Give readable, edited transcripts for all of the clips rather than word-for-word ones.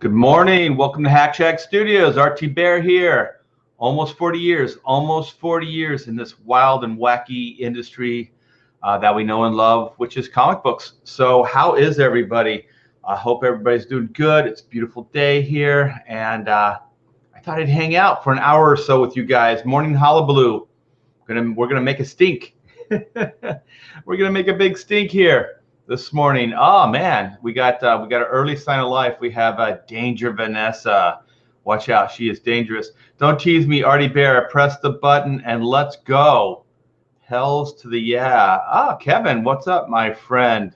Good morning. Welcome to Hack Shack Studios. RT Bear here. Almost 40 years in this wild and wacky industry that we know and love, which is comic books. So how is everybody? I hope everybody's doing good. It's a beautiful day here, and I thought I'd hang out for an hour or so with you guys. Morning hullaballoo. We're gonna make a stink. We're gonna make a big stink here this morning. Oh man, we got an early sign of life. We have Danger Vanessa. Watch out, she is dangerous. Don't tease me, Artie Bear. Press the button and let's go. Hells to the yeah. Ah, Kevin, what's up, my friend?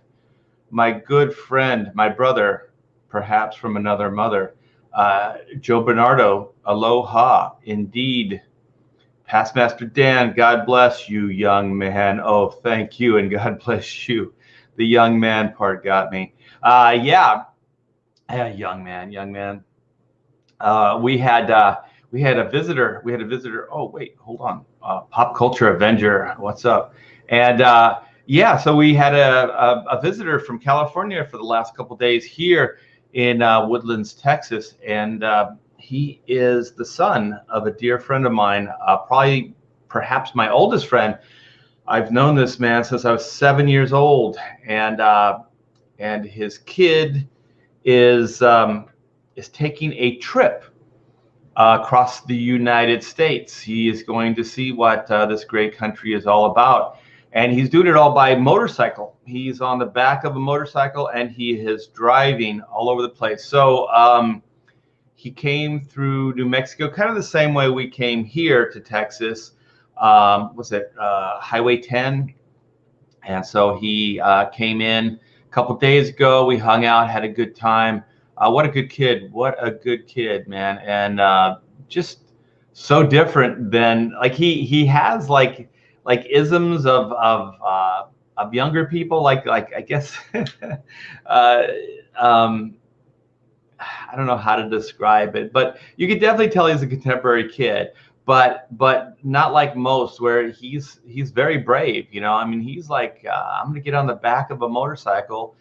My good friend, my brother, perhaps from another mother. Joe Bernardo, aloha, indeed. Past Master Dan, God bless you, young man. Oh, thank you, and God bless you. The young man part got me. Yeah, young man. We had a visitor. Oh, wait, hold on. Pop Culture Avenger, what's up? And yeah, so we had a visitor from California for the last couple of days here in Woodlands, Texas, and he is the son of a dear friend of mine, perhaps my oldest friend. I've known this man since I was 7 years old, and his kid is taking a trip across the United States. He is going to see what this great country is all about, and he's doing it all by motorcycle. He's on the back of a motorcycle, and he is driving all over the place. So he came through New Mexico, kind of the same way we came here to Texas. Was it Highway 10? And so he came in a couple days ago. We hung out, had a good time. What a good kid. What a good kid, man. And just so different than, like, he has like isms of younger people, like I guess I don't know how to describe it, but you could definitely tell he's a contemporary kid, but not like most, where he's very brave. You know, I mean, he's like, I'm gonna get on the back of a motorcycle,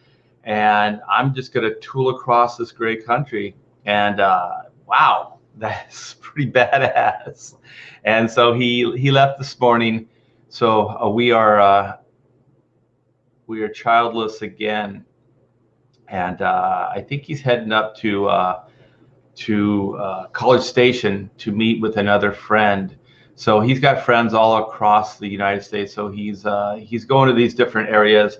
and I'm just gonna tool across this great country. And wow, that's pretty badass. And so he left this morning. So we are childless again. And I think he's heading up to College Station to meet with another friend. So he's got friends all across the United States. So he's going to these different areas,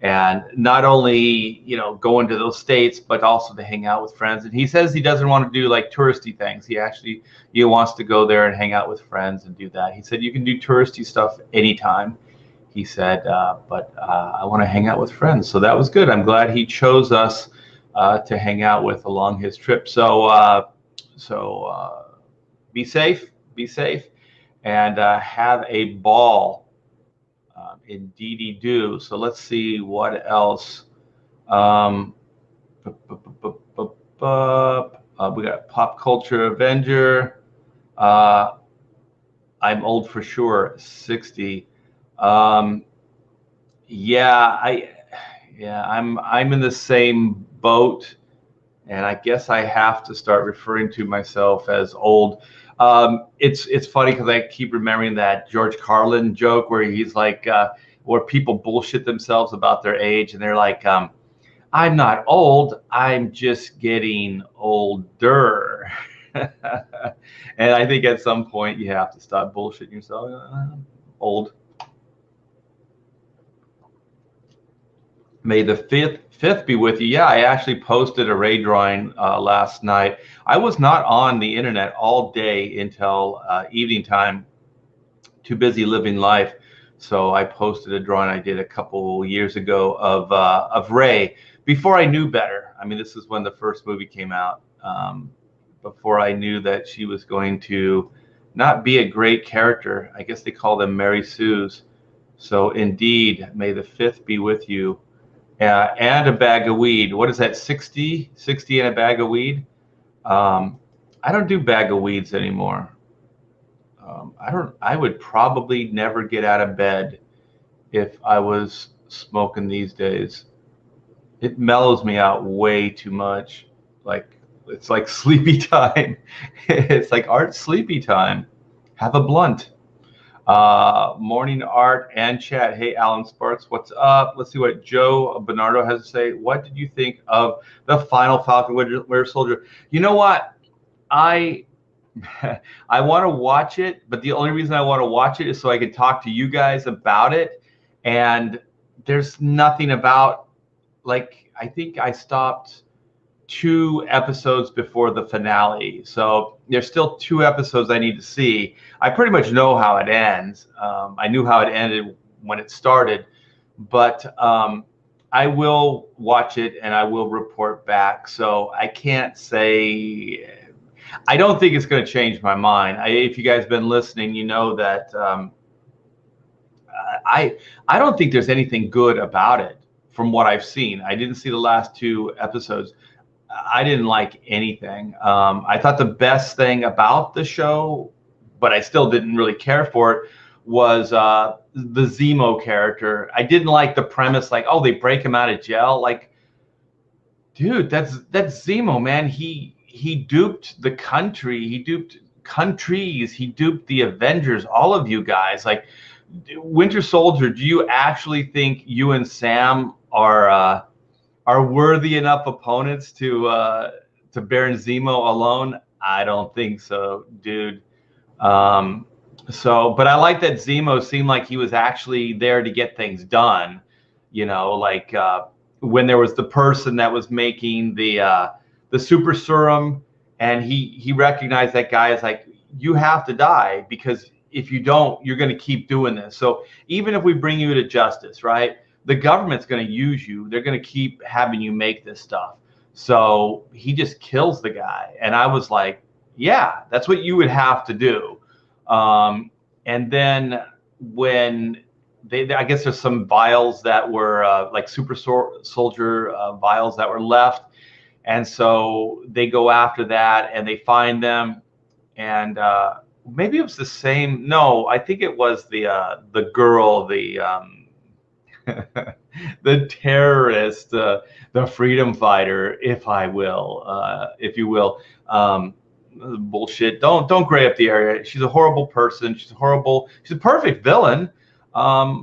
and not only, you know, going to those states, but also to hang out with friends. And he says he doesn't want to do like touristy things. He wants to go there and hang out with friends and do that. He said you can do touristy stuff anytime. He said, but I want to hang out with friends. So that was good. I'm glad he chose us to hang out with along his trip. So be safe, and have a ball. Indeedy do. So let's see what else. We got Pop Culture Avenger. I'm old for sure, 60. Yeah, I'm in the same boat, and I guess I have to start referring to myself as old. It's funny because I keep remembering that George Carlin joke where he's like, where people bullshit themselves about their age, and they're like, I'm not old, I'm just getting older. And I think at some point you have to stop bullshitting yourself. Old. May the 5th be with you. Yeah, I actually posted a ray drawing last night. I was not on the internet all day until evening time. Too busy living life. So I posted a drawing I did a couple years ago of Ray before I knew better. I mean, this is when the first movie came out. Before I knew that she was going to not be a great character. I guess they call them Mary Sue's. So indeed, may the 5th be with you. And a bag of weed. What is that, 60 and a bag of weed? I don't do bag of weeds anymore. I would probably never get out of bed if I was smoking these days. It mellows me out way too much. Like, It's like sleepy time. It's like Art sleepy time. Have a blunt. Morning Art and chat. Hey, Alan Sparks, what's up? Let's see what Joe Bernardo has to say. What did you think of the final Falcon Winter Soldier? You know what? I I want to watch it, but the only reason I want to watch it is so I can talk to you guys about it. And there's nothing about, like, I think I stopped 2 episodes before the finale. So there's still 2 episodes I need to see. I pretty much know how it ends. I knew how it ended when it started, but I will watch it and I will report back. So I can't say. I don't think it's going to change my mind. If you guys have been listening, you know that I don't think there's anything good about it from what I've seen. I didn't see the last 2 episodes. I didn't like anything. I thought the best thing about the show, but I still didn't really care for it, was the Zemo character. I didn't like the premise, like, oh, they break him out of jail. Like, dude, that's Zemo, man. He duped the country. He duped countries. He duped the Avengers. All of you guys. Like, Winter Soldier. Do you actually think you and Sam are worthy enough opponents to Baron Zemo alone? I don't think so, dude. But I like that Zemo seemed like he was actually there to get things done. You know, like when there was the person that was making the super serum, and he recognized that guy as like, you have to die, because if you don't, you're going to keep doing this. So even if we bring you to justice, right? The government's going to use you. They're going to keep having you make this stuff. So he just kills the guy. And I was like, yeah, that's what you would have to do. And then when I guess there's some vials that were like super soldier vials that were left. And so they go after that and they find them. And maybe it was the same. No, I think it was the girl, the terrorist, the freedom fighter, if you will. Bullshit. Don't gray up the area. She's a horrible person. She's a perfect villain.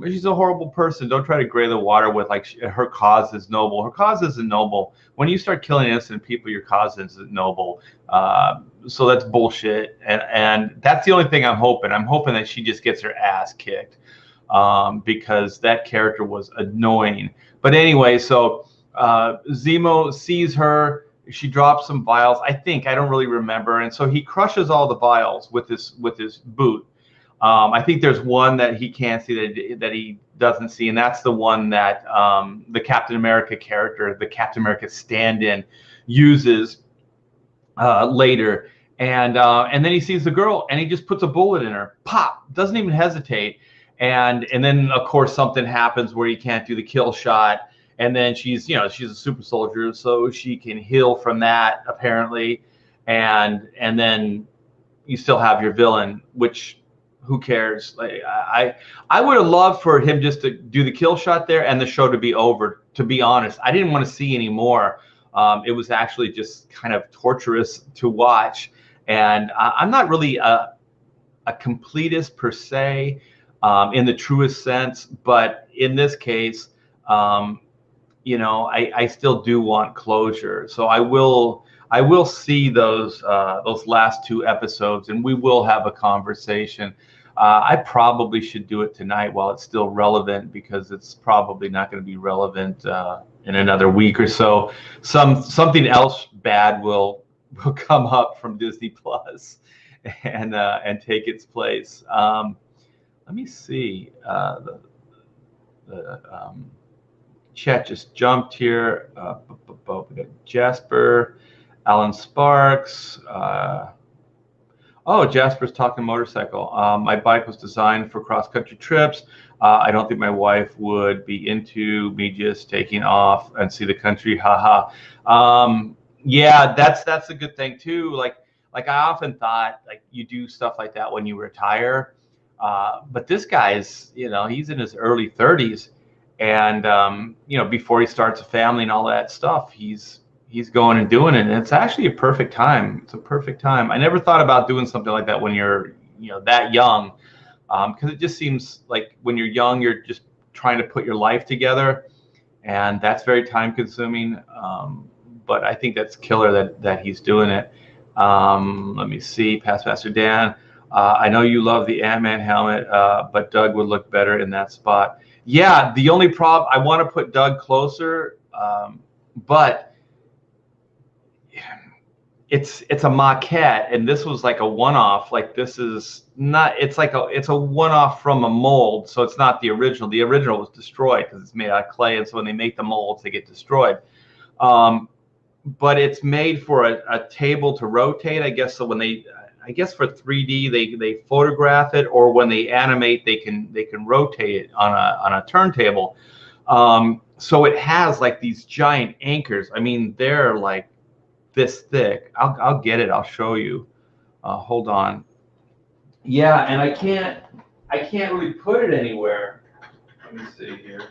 She's a horrible person. Don't try to gray the water with like her cause is noble. Her cause isn't noble. When you start killing innocent people, your cause isn't noble. So that's bullshit. And that's the only thing I'm hoping. I'm hoping that she just gets her ass kicked. Because that character was annoying. But anyway, so Zemo sees her. She drops some vials. I don't really remember. And so he crushes all the vials with his boot. I think there's one that he can't see, that he doesn't see, and that's the one that the Captain America character, the Captain America stand-in, uses later. And then he sees the girl, and he just puts a bullet in her. Pop! Doesn't even hesitate. And then of course something happens where he can't do the kill shot, and then she's a super soldier, so she can heal from that apparently, and then you still have your villain, which who cares? Like I would have loved for him just to do the kill shot there and the show to be over. To be honest, I didn't want to see any more. It was actually just kind of torturous to watch, and I'm not really a completist per se. In the truest sense, but in this case, I still do want closure. So I will see those last 2 episodes, and we will have a conversation. I probably should do it tonight while it's still relevant, because it's probably not going to be relevant in another week or so. Something else bad will come up from Disney Plus and take its place. Let me see. The chat just jumped here. We got Jasper, Alan Sparks. Jasper's talking motorcycle. My bike was designed for cross-country trips. I don't think my wife would be into me just taking off and see the country. Haha. Yeah, that's a good thing too. Like I often thought, like, you do stuff like that when you retire. But this guy's, he's in his early 30s, and before he starts a family and all that stuff, he's he's going and doing it, and it's actually a perfect time. It's a perfect time. I never thought about doing something like that when you're, that young, because it just seems like when you're young, you're just trying to put your life together, and that's very time consuming. But I think that's killer that he's doing it. Let me see, past Pastor Dan. I know you love the Ant-Man helmet, but Doug would look better in that spot. Yeah, the only problem, I want to put Doug closer, but it's a maquette, and this was like a one-off. Like, this is not, it's a one-off from a mold, so it's not the original. The original was destroyed because it's made out of clay, and so when they make the molds, they get destroyed. But it's made for a table to rotate, I guess. So when I guess for 3D, they photograph it, or when they animate, they can rotate it on a turntable. So it has like these giant anchors. I mean, they're like this thick. I'll get it. I'll show you. Hold on. Yeah, and I can't really put it anywhere. Let me see here.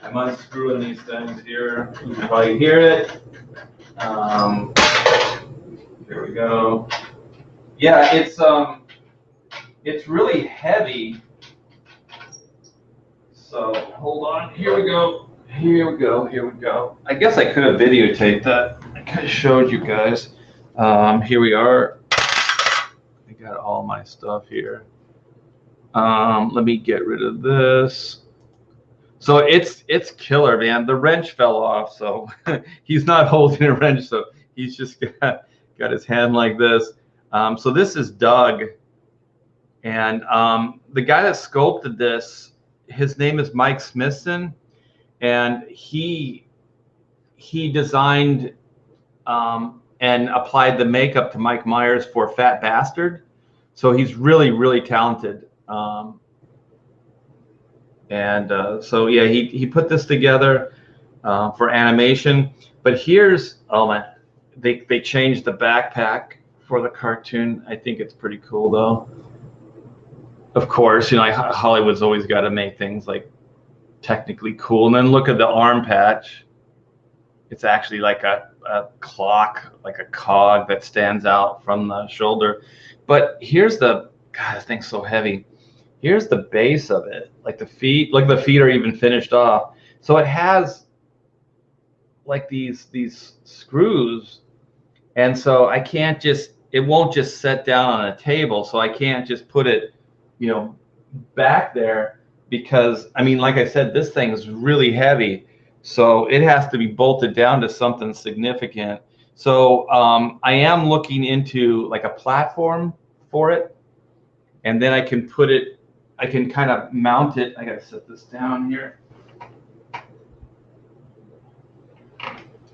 I'm unscrewing these things here. You can probably hear it. Here we go. Yeah, it's really heavy. So hold on. Here we go. Here we go. Here we go. I guess I could have videotaped that. I could have showed you guys. Here we are. I got all my stuff here. Let me get rid of this. So it's killer, man. The wrench fell off, so he's not holding a wrench, so he's just got his hand like this. So this is Doug, and the guy that sculpted this, his name is Mike Smithson, and he designed and applied the makeup to Mike Myers for Fat Bastard. So he's really, really talented. So yeah, he put this together for animation. But here's, oh man, they changed the backpack for the cartoon. I think it's pretty cool though. Of course, Hollywood's always got to make things like technically cool. And then look at the arm patch. It's actually like a clock, like a cog that stands out from the shoulder. But here's God, this thing's so heavy. Here's the base of it, like the feet. Look, the feet are even finished off. So it has like these screws, and so I can't just, it won't just set down on a table. So I can't just put it, back there, because I mean, like I said, this thing is really heavy. So it has to be bolted down to something significant. So I am looking into like a platform for it, and then I can put it, I can kind of mount it. I gotta set this down here.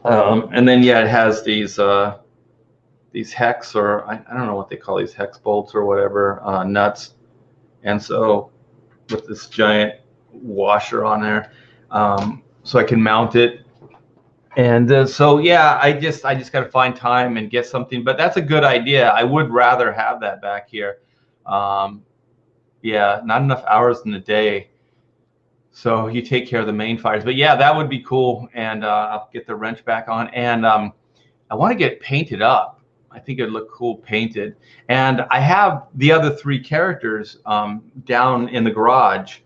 And then yeah, it has these hex, or I don't know what they call these, hex bolts or whatever, nuts. And so with this giant washer on there, so I can mount it. And so yeah, I just got to find time and get something. But that's a good idea. I would rather have that back here. Yeah, not enough hours in the day, so you take care of the main fires. But yeah, that would be cool. And I'll get the wrench back on. And I want to get it painted up. I think it'd look cool painted. And I have the other 3 characters down in the garage.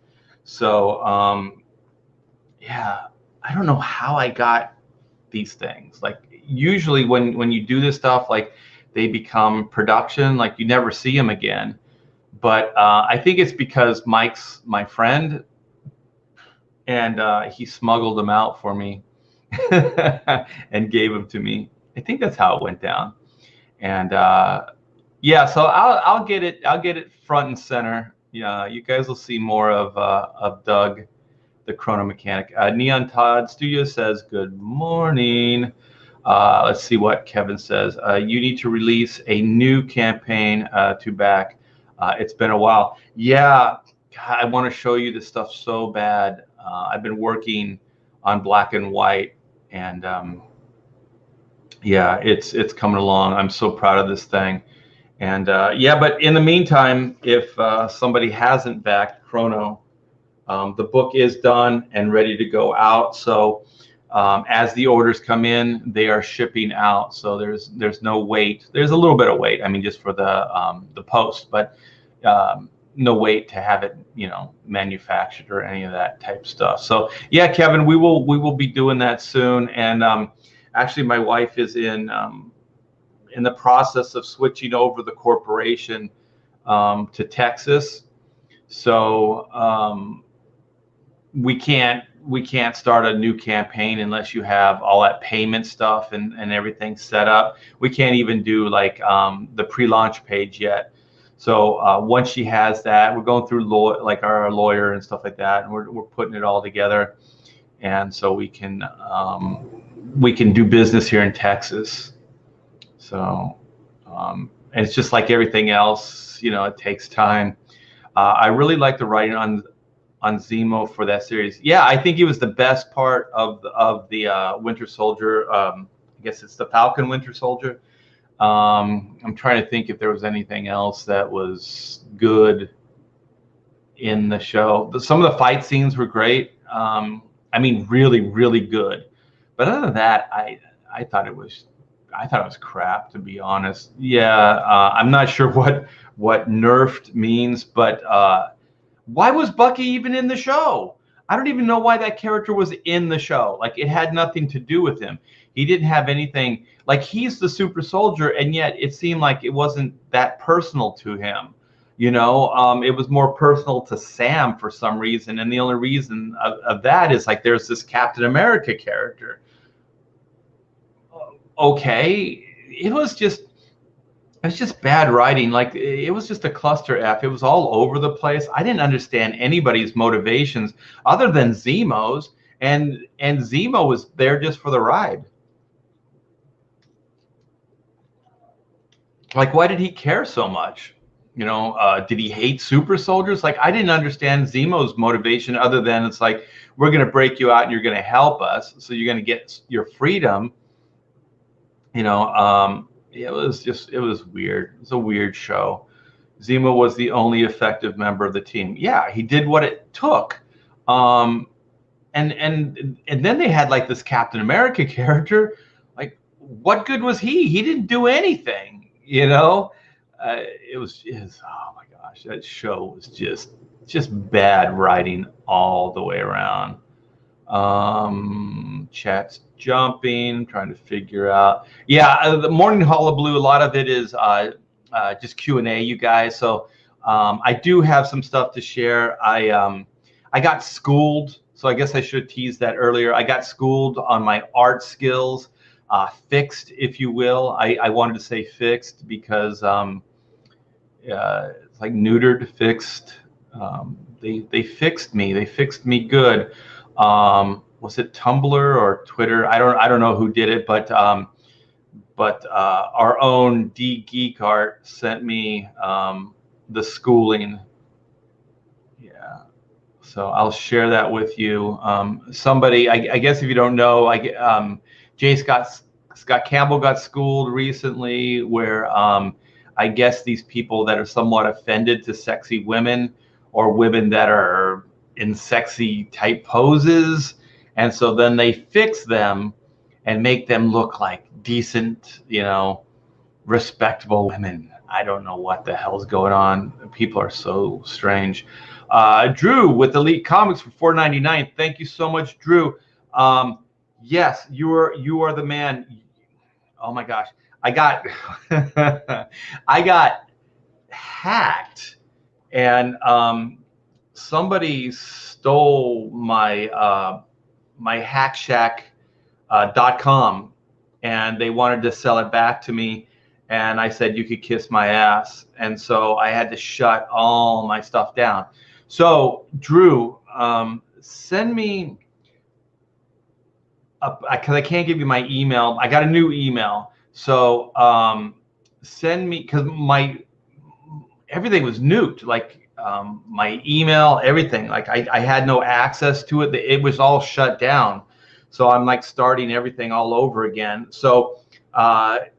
So yeah, I don't know how I got these things. Like, usually when you do this stuff, like, they become production, like you never see them again. But I think it's because Mike's my friend, and he smuggled them out for me and gave them to me. I think that's how it went down. And yeah, so I'll get it front and center. Yeah, you guys will see more of Doug, the chrono mechanic. Neon Todd Studio says good morning. Let's see what Kevin says. You need to release a new campaign to back. It's been a while. Yeah, God, I want to show you this stuff so bad. I've been working on black and white, and yeah, it's coming along. I'm so proud of this thing. And yeah, but in the meantime, if somebody hasn't backed Chrono, the book is done and ready to go out. So As the orders come in, they are shipping out. So there's no wait. There's a little bit of wait. I mean, just for the post, but no wait to have it, manufactured or any of that type stuff. So yeah, Kevin, we will be doing that soon. And actually, my wife is in the process of switching over the corporation to Texas. So we can't start a new campaign unless you have all that payment stuff and everything set up. We can't even do like the pre-launch page yet. So once she has that, we're going through like our lawyer and stuff like that, and we're putting it all together, and so we can do business here in Texas. So and it's just like everything else, it takes time. I really like the writing on Zemo for that series. Yeah, I think he was the best part of the Winter Soldier. I guess it's the Falcon Winter Soldier. I'm trying to think if there was anything else that was good in the show. Some of the fight scenes were great. I mean, really, really good. But other than that, I thought it was crap, to be honest. Yeah, I'm not sure what nerfed means, but why was Bucky even in the show? I don't even know why that character was in the show. Like, it had nothing to do with him. He didn't have anything. Like, he's the super soldier, and yet it seemed like it wasn't that personal to him. It was more personal to Sam for some reason, and the only reason of that is like there's this Captain America character. Okay, it was just bad writing. Like, it was just a cluster F. It was all over the place. I didn't understand anybody's motivations other than Zemo's, and Zemo was there just for the ride. Like, why did he care so much? Did he hate super soldiers? Like, I didn't understand Zemo's motivation other than it's like, we're going to break you out and you're going to help us, so you're going to get your freedom. It was weird. It was a weird show. Zemo was the only effective member of the team. Yeah, he did what it took. And then they had like this Captain America character. Like, what good was he? He didn't do anything. It was oh my gosh, that show was just bad writing all the way around. Chat's jumping, trying to figure out. Yeah, the morning hullabaloo, a lot of it is just Q&A, you guys. So I do have some stuff to share. I got schooled, so I guess I should tease that earlier. I got schooled on my art skills, fixed, if you will. I wanted to say fixed because it's like neutered, fixed. They fixed me. They fixed me good. Was it Tumblr or Twitter? I don't know who did it, but our own D Geek Art sent me the schooling. Yeah, so I'll share that with you. Somebody, I guess if you don't know, Scott Campbell got schooled recently, where I guess these people that are somewhat offended to sexy women or women that are in sexy type poses, and so then they fix them and make them look like decent, respectable women. I don't know what the hell's going on. People are so strange. Drew with Elite Comics for $4.99. Thank you so much, Drew. Yes, you are the man. Oh my gosh, I got I got hacked, and somebody stole my my hackshack.com, and they wanted to sell it back to me, and I said you could kiss my ass, and so I had to shut all my stuff down. So Drew, send me because I can't give you my email. I got a new email, so send me, because everything was nuked, like my email, everything. Like I had no access to it. It was all shut down. So I'm like starting everything all over again. So my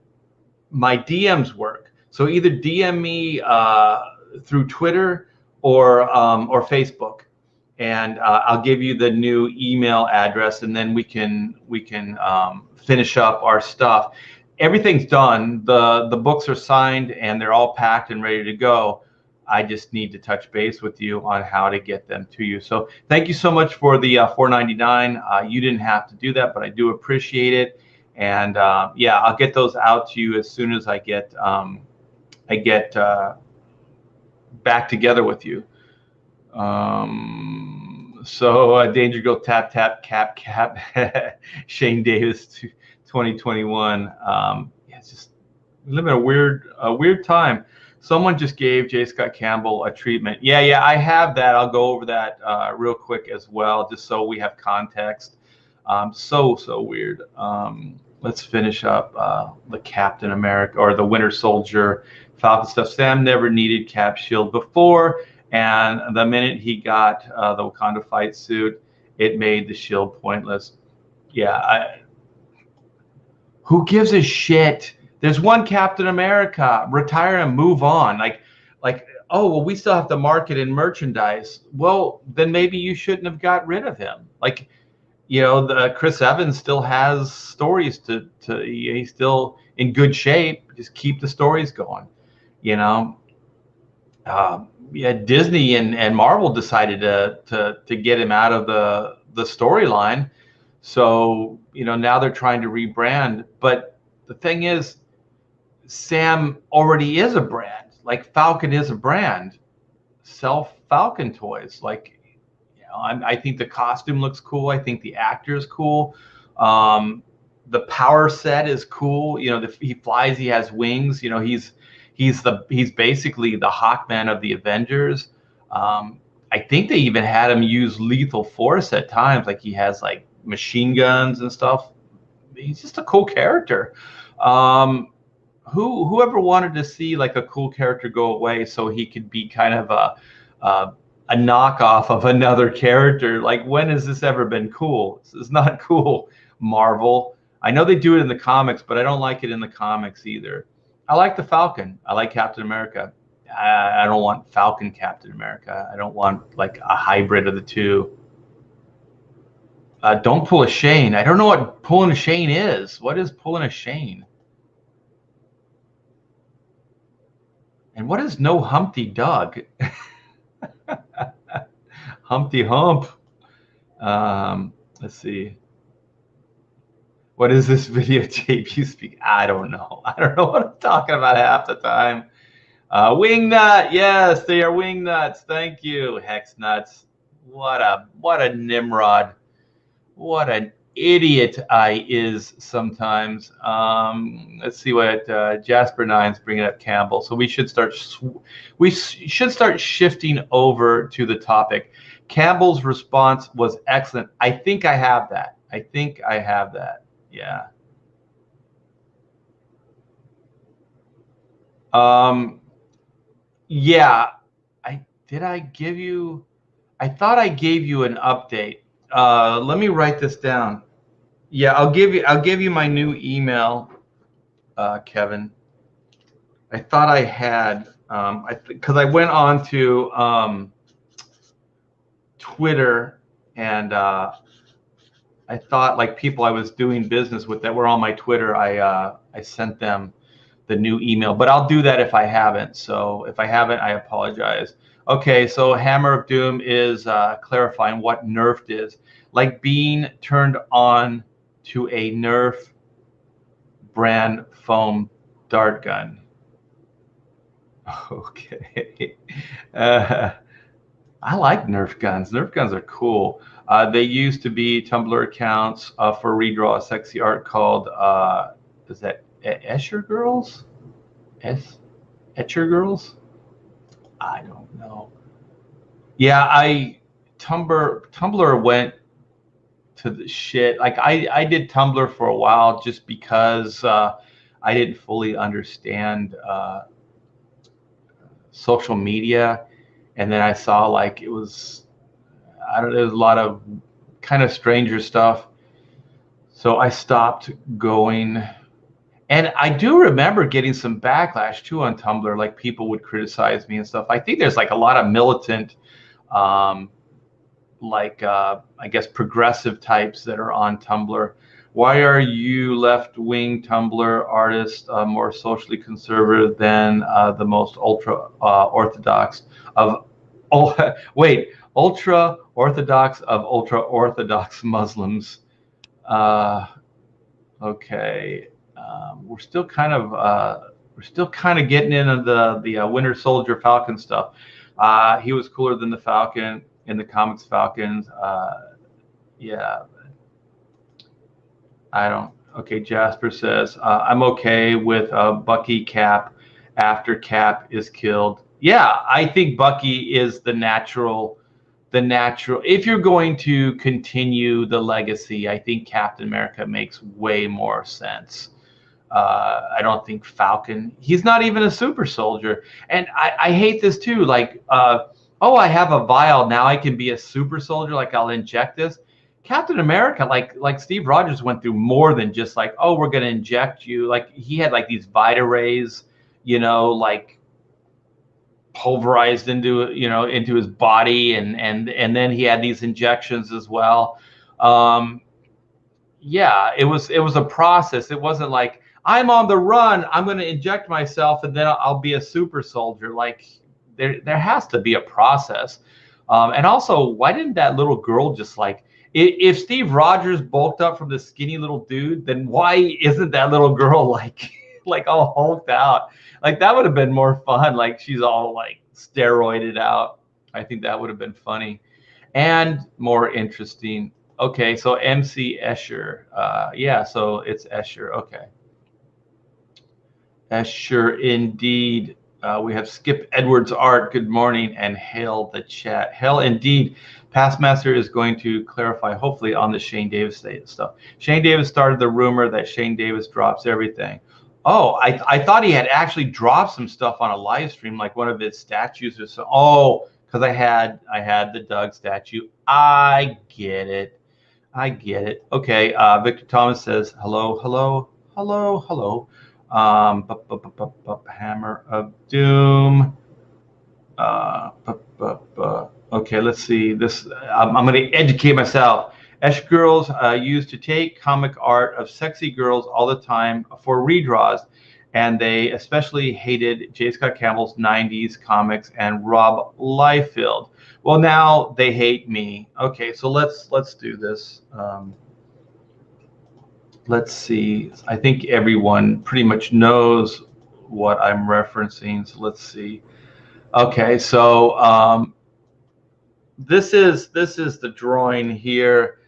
DMs work. So either DM me through Twitter or Facebook. and I'll give you the new email address, and then we can finish up our stuff. Everything's done. The books are signed and they're all packed and ready to go. I just need to touch base with you on how to get them to you. So thank you so much for the $4.99. You didn't have to do that, but I do appreciate it. And yeah, I'll get those out to you as soon as I get back together with you. So Danger Girl, tap tap cap cap. Shane Davis 2021. Yeah, it's just we live in a weird time. Someone just gave J. Scott Campbell a treatment. Yeah, I have that. I'll go over that real quick as well, just so we have context. So weird. Let's finish up the Captain America or the Winter Soldier Falcon stuff. Sam never needed Cap shield before, and the minute he got the Wakanda fight suit, it made the shield pointless. Yeah, who gives a shit? There's one Captain America. Retire and move on. Like, oh, well, we still have to market and merchandise. Well, then maybe you shouldn't have got rid of him. Like, you know, the Chris Evans still has stories to he's still in good shape. Just keep the stories going, you know. Yeah, Disney and Marvel decided to get him out of the storyline. So, you know, now they're trying to rebrand. But the thing is, Sam already is a brand. Like, Falcon is a brand. Sell Falcon toys. Like, you know, I think the costume looks cool. I think the actor is cool. The power set is cool. You know, he flies. He has wings. You know, he's basically the Hawkman of the Avengers. I think they even had him use lethal force at times. Like, he has like machine guns and stuff. He's just a cool character. Whoever wanted to see like a cool character go away so he could be kind of a knockoff of another character? Like, when has this ever been cool? This is not cool, Marvel. I know they do it in the comics, but I don't like it in the comics either. I like the Falcon. I like Captain America. I don't want Falcon Captain America. I don't want like a hybrid of the two. Don't pull a Shane. I don't know what pulling a Shane is. What is pulling a Shane? And what is no Humpty Doug? Humpty Hump. Let's see. What is this videotape you speak? I don't know. I don't know what I'm talking about half the time. Wingnut. Yes, they are wingnuts. Thank you. Hex nuts. What a Nimrod. What an idiot I is sometimes. Let's see what Jasper 9's bringing up, Campbell. So we should start shifting over to the topic. Campbell's response was excellent. I think I have that. Yeah. Yeah. I thought I gave you an update. Let me write this down. Yeah, I'll give you my new email, Kevin. I thought I had, because I went on to Twitter, and I thought like people I was doing business with that were on my Twitter, I sent them the new email, but I'll do that if I haven't. So if I haven't, I apologize. Okay, so Hammer of Doom is clarifying what nerfed is. Like being turned on to a Nerf brand foam dart gun. Okay. I like Nerf guns. Nerf guns are cool. They used to be Tumblr accounts for redraw a sexy art called, is that Escher Girls? Etcher Girls? I don't know. Yeah, Tumblr went to the shit. Like I did Tumblr for a while just because I didn't fully understand social media, and then I saw like there was a lot of kind of stranger stuff, so I stopped going. And I do remember getting some backlash too on Tumblr, like people would criticize me and stuff. I think there's like a lot of militant I guess progressive types that are on Tumblr. Why are you left-wing Tumblr artists more socially conservative than the most ultra orthodox of ultra orthodox of ultra orthodox Muslims? Okay, we're still kind of getting into the Winter Soldier Falcon stuff. He was cooler than the Falcon in the comics. Falcons. Yeah, I don't. Okay, Jasper says I'm okay with Bucky Cap after Cap is killed. Yeah, I think Bucky is the natural. If you're going to continue the legacy, I think Captain America makes way more sense. I don't think Falcon. He's not even a super soldier, and I hate this too. Like, oh, I have a vial now. I can be a super soldier. Like, I'll inject this. Captain America, like Steve Rogers went through more than just like, oh, we're gonna inject you. Like, he had like these Vita rays, like pulverized into his body, and then he had these injections as well. Yeah, it was a process. It wasn't like, I'm on the run, I'm going to inject myself and then I'll be a super soldier. Like, there has to be a process. And also, why didn't that little girl just like, if Steve Rogers bulked up from the skinny little dude, then why isn't that little girl like all hulked out? Like, that would have been more fun. Like, she's all like steroided out. I think that would have been funny and more interesting. Okay, so MC Escher. Yeah, so it's Escher. Okay. Escher indeed. We have Skip Edwards Art. Good morning, and hail the chat. Hail indeed. Pastmaster is going to clarify, hopefully, on the Shane Davis stuff. Shane Davis started the rumor that Shane Davis drops everything. Oh, I thought he had actually dropped some stuff on a live stream, like one of his statues or so. Oh, because I had the Doug statue. I get it. Okay, Victor Thomas says, hello. Hammer of Doom. Okay, let's see. This I'm going to educate myself. Esh girls used to take comic art of sexy girls all the time for redraws, and they especially hated J. Scott Campbell's 90s comics and Rob Liefeld. Well, now they hate me. Okay, so let's do this. Let's see. I think everyone pretty much knows what I'm referencing. So let's see. Okay, so this is the drawing here.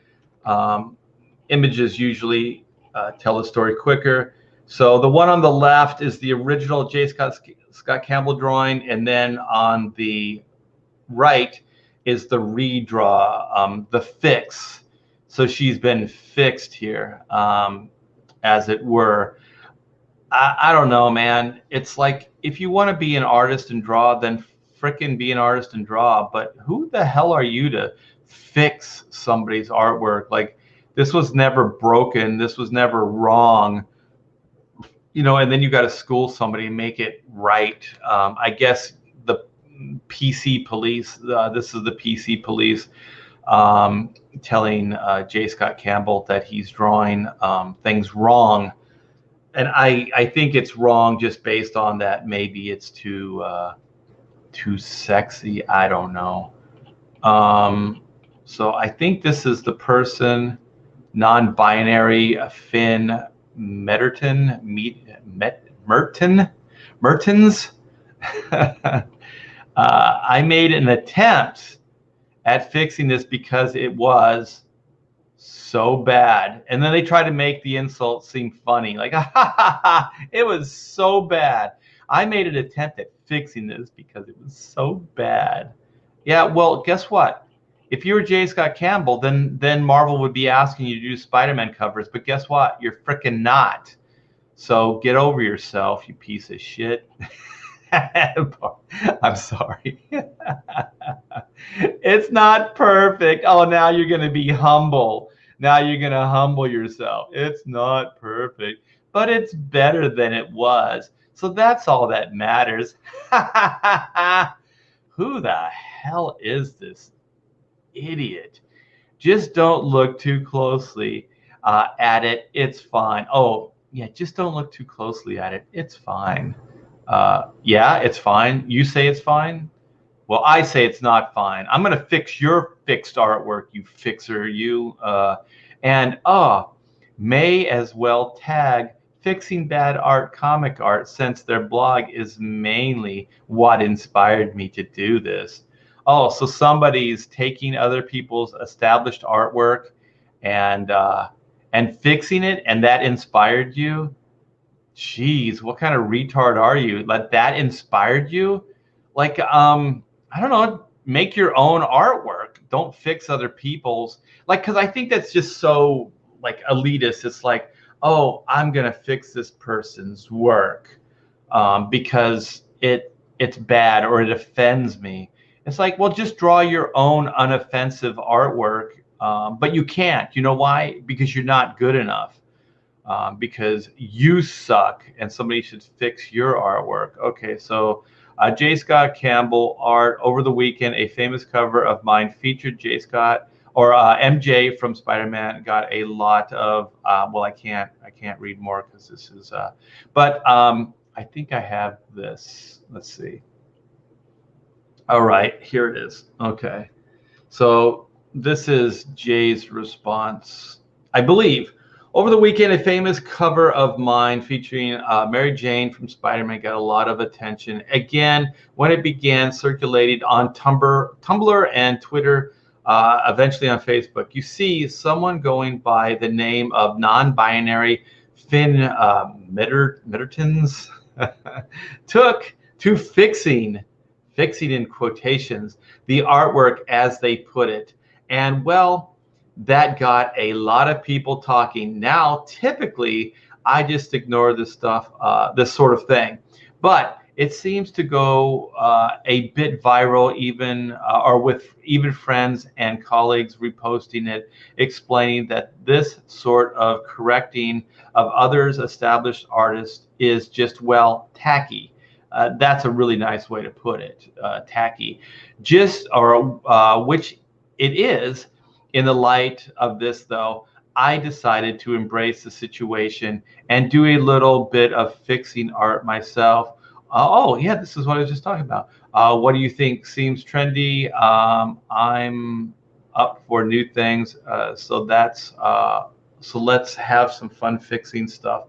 Images usually tell the story quicker. So the one on the left is the original J. Scott Campbell drawing, and then on the right is the redraw, the fix. So she's been fixed here, as it were. I don't know, man. It's like, if you want to be an artist and draw, then frickin' be an artist and draw. But who the hell are you to fix somebody's artwork? Like, this was never broken. This was never wrong. And then you got to school somebody and make it right. I guess the PC police, this is the PC police, telling J. Scott Campbell that he's drawing things wrong. And I think it's wrong just based on that. Maybe it's too sexy. I don't know. So I think this is the person, non-binary, Finn Mertens. I made an attempt at fixing this because it was so bad, and then they try to make the insult seem funny, like, it was so bad. I made an attempt at fixing this because it was so bad. Yeah, well, guess what? If you were J. Scott Campbell, then Marvel would be asking you to do Spider-Man covers, but guess what? You're frickin' not. So get over yourself, you piece of shit. I'm sorry. It's not perfect. Oh, now you're going to be humble. Now you're going to humble yourself. It's not perfect, but it's better than it was. So that's all that matters. Who the hell is this idiot. Just don't look too closely at it. It's fine. Oh, yeah, just don't look too closely at it. It's fine. Yeah, it's fine. You say it's fine? Well, I say it's not fine. I'm going to fix your fixed artwork, you fixer, you. And may as well tag Fixing Bad Art comic art, since their blog is mainly what inspired me to do this. Oh, so somebody's taking other people's established artwork and fixing it, and that inspired you? Jeez, what kind of retard are you? Like, that inspired you? Like, I don't know, make your own artwork. Don't fix other people's. Like, because I think that's just so, like, elitist. It's like, oh, I'm going to fix this person's work because it's bad or it offends me. It's like, well, just draw your own unoffensive artwork, but you can't. You know why? Because you're not good enough. Because you suck and somebody should fix your artwork. Okay, so J. Scott Campbell art over the weekend. A famous cover of mine featured J. Scott or MJ from Spider-Man. Got a lot of well, I can't read more because this is but I think I have this. Let's see. All right, here it is. Okay, so this is Jay's response, I believe. Over the weekend, a famous cover of mine featuring Mary Jane from Spider-Man got a lot of attention. Again, when it began circulating on Tumblr and Twitter, eventually on Facebook, you see someone going by the name of non-binary Finn Mittertons took to fixing in quotations, the artwork, as they put it. And well, that got a lot of people talking. Now, typically, I just ignore this stuff, this sort of thing. But it seems to go a bit viral, even or with even friends and colleagues reposting it, explaining that this sort of correcting of others' established artists is just, well, tacky. That's a really nice way to put it, tacky. Just, or which it is. In the light of this, though, I decided to embrace the situation and do a little bit of fixing art myself. Oh, yeah, this is what I was just talking about. What do you think? Seems trendy. I'm up for new things. So let's have some fun fixing stuff.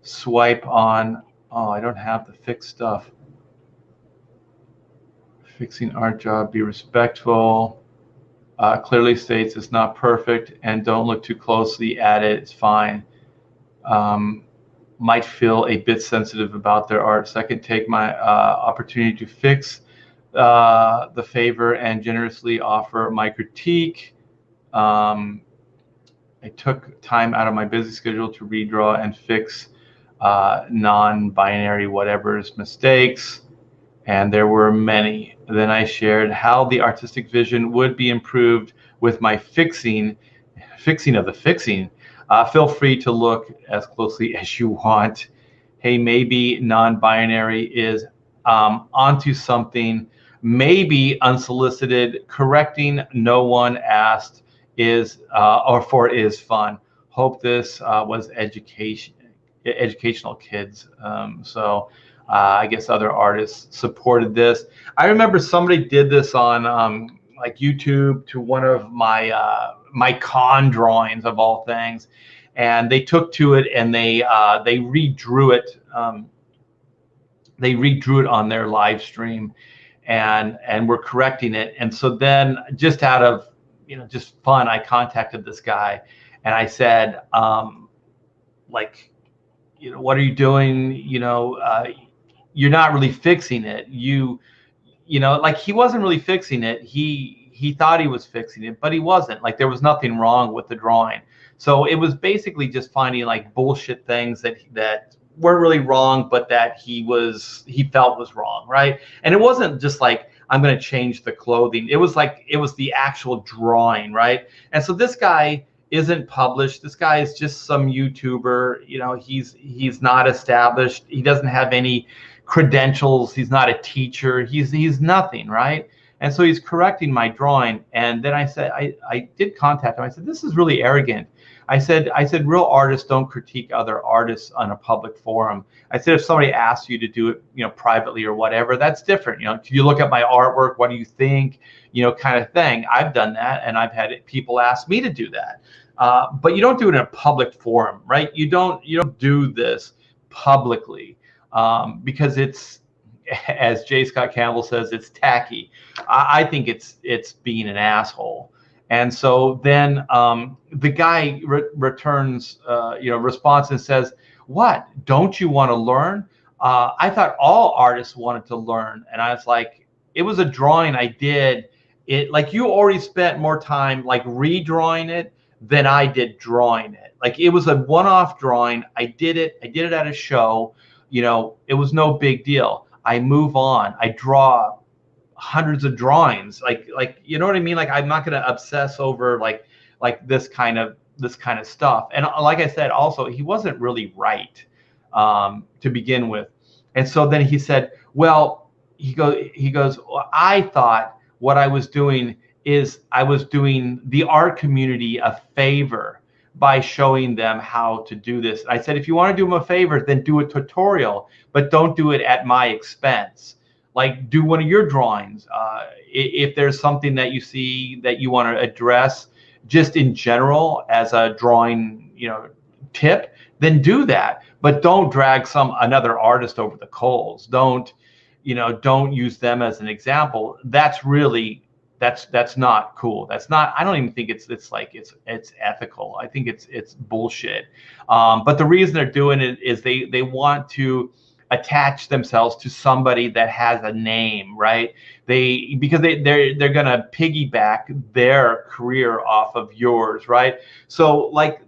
Swipe on. Oh, I don't have the fixed stuff. Fixing art job. Be respectful. Clearly states it's not perfect and don't look too closely at it. It's fine. Might feel a bit sensitive about their art. Second, take my opportunity to fix the favor and generously offer my critique. I took time out of my busy schedule to redraw and fix non-binary whatever's mistakes. And there were many. Then I shared how the artistic vision would be improved with my fixing of the fixing. Feel free to look as closely as you want. Hey, maybe non-binary is onto something. Maybe unsolicited. Correcting no one asked is fun. Hope this was educational, kids. I guess other artists supported this. I remember somebody did this on like YouTube to one of my my con drawings of all things, and they took to it and they redrew it. They redrew it on their live stream, and were correcting it. And so then, just out of just fun, I contacted this guy, and I said, like, what are you doing? You're not really fixing it. Like, he wasn't really fixing it. He thought he was fixing it, but he wasn't. Like, there was nothing wrong with the drawing. So it was basically just finding like bullshit things that weren't really wrong, but that he felt was wrong, right? And it wasn't just like, I'm going to change the clothing. It was like, it was the actual drawing, right? And so this guy isn't published. This guy is just some YouTuber. He's not established. He doesn't have any credentials. He's not a teacher. He's nothing, right? And so he's correcting my drawing. And then I said, I did contact him. I said, this is really arrogant. I said, real artists don't critique other artists on a public forum. I said, if somebody asks you to do it, privately or whatever, that's different. Do you look at my artwork? What do you think? Kind of thing. I've done that, and I've had people ask me to do that. But you don't do it in a public forum, right? You don't do this publicly because it's, as J. Scott Campbell says, it's tacky. I think it's being an asshole. And so then the guy returns, response and says, "What? Don't you want to learn?" I thought all artists wanted to learn, and I was like, it was a drawing I did. It like you already spent more time like redrawing it than I did drawing it. Like it was a one-off drawing. I did it at a show. It was no big deal. I move on. I draw hundreds of drawings. Like you know what I mean? Like I'm not going to obsess over like this kind of stuff. And like I said, also he wasn't really right to begin with. And so then he said, well, he goes, well, I thought what I was doing is I was doing the art community a favor by showing them how to do this. I said, if you want to do them a favor, then do a tutorial, but don't do it at my expense. Like do one of your drawings. If there's something that you see that you want to address just in general as a drawing, tip, then do that. But don't drag another artist over the coals. Don't use them as an example. That's really, that's not cool. That's not, I don't even think it's ethical. I think it's bullshit. But the reason they're doing it is they want to attach themselves to somebody that has a name, right? Because they're gonna piggyback their career off of yours, right? So like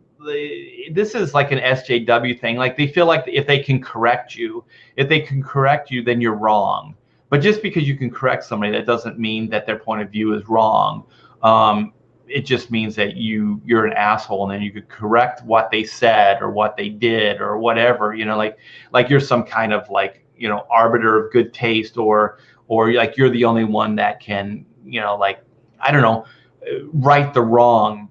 this is like an SJW thing. Like they feel like if they can correct you, then you're wrong. But just because you can correct somebody, that doesn't mean that their point of view is wrong. It just means that you're an asshole, and then you could correct what they said or what they did or whatever. Like you're some kind of like arbiter of good taste, or like you're the only one that can like I don't know, right the wrong.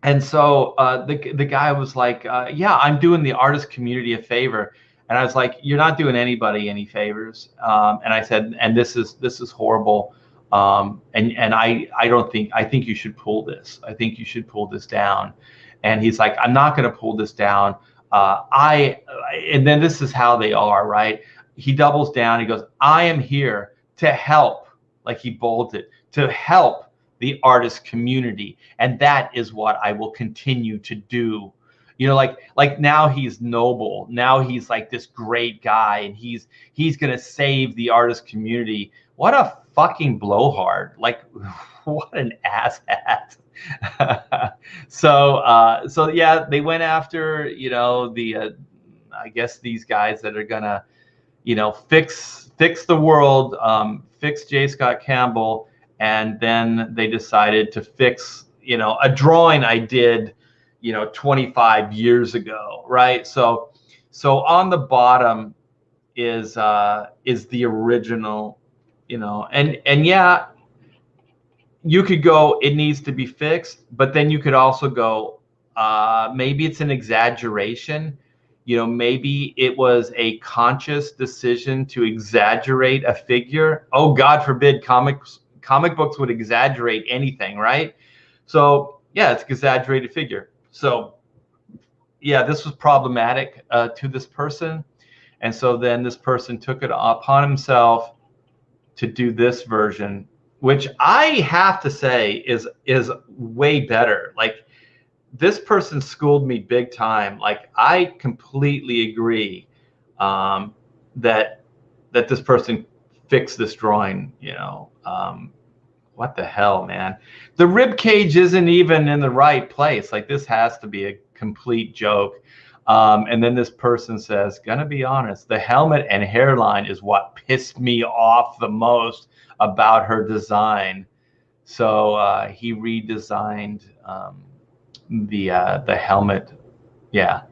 And so the guy was like, yeah, I'm doing the artist community a favor. And I was like, you're not doing anybody any favors. And I said, and this is horrible. And I think you should pull this. I think you should pull this down. And he's like, I'm not going to pull this down. And then this is how they are, right? He doubles down. He goes, I am here to help, like he bolded, to help the artist community. And that is what I will continue to do. Like now he's noble. Now he's like this great guy, and he's going to save the artist community. What a fucking blowhard. Like what an asshat. So yeah, they went after, I guess these guys that are going to, fix the world, fix J. Scott Campbell. And then they decided to fix, a drawing I did, 25 years ago, right? So on the bottom is the original, and yeah, you could go, it needs to be fixed, but then you could also go, maybe it's an exaggeration. Maybe it was a conscious decision to exaggerate a figure. Oh, God forbid comic books would exaggerate anything, right? So yeah, it's an exaggerated figure. So yeah, this was problematic to this person. And so then this person took it upon himself to do this version, which I have to say is way better. Like this person schooled me big time. Like I completely agree that this person fixed this drawing, what the hell, man? The rib cage isn't even in the right place. Like this has to be a complete joke. And then this person says, gonna be honest, the helmet and hairline is what pissed me off the most about her design. So he redesigned the helmet. Yeah,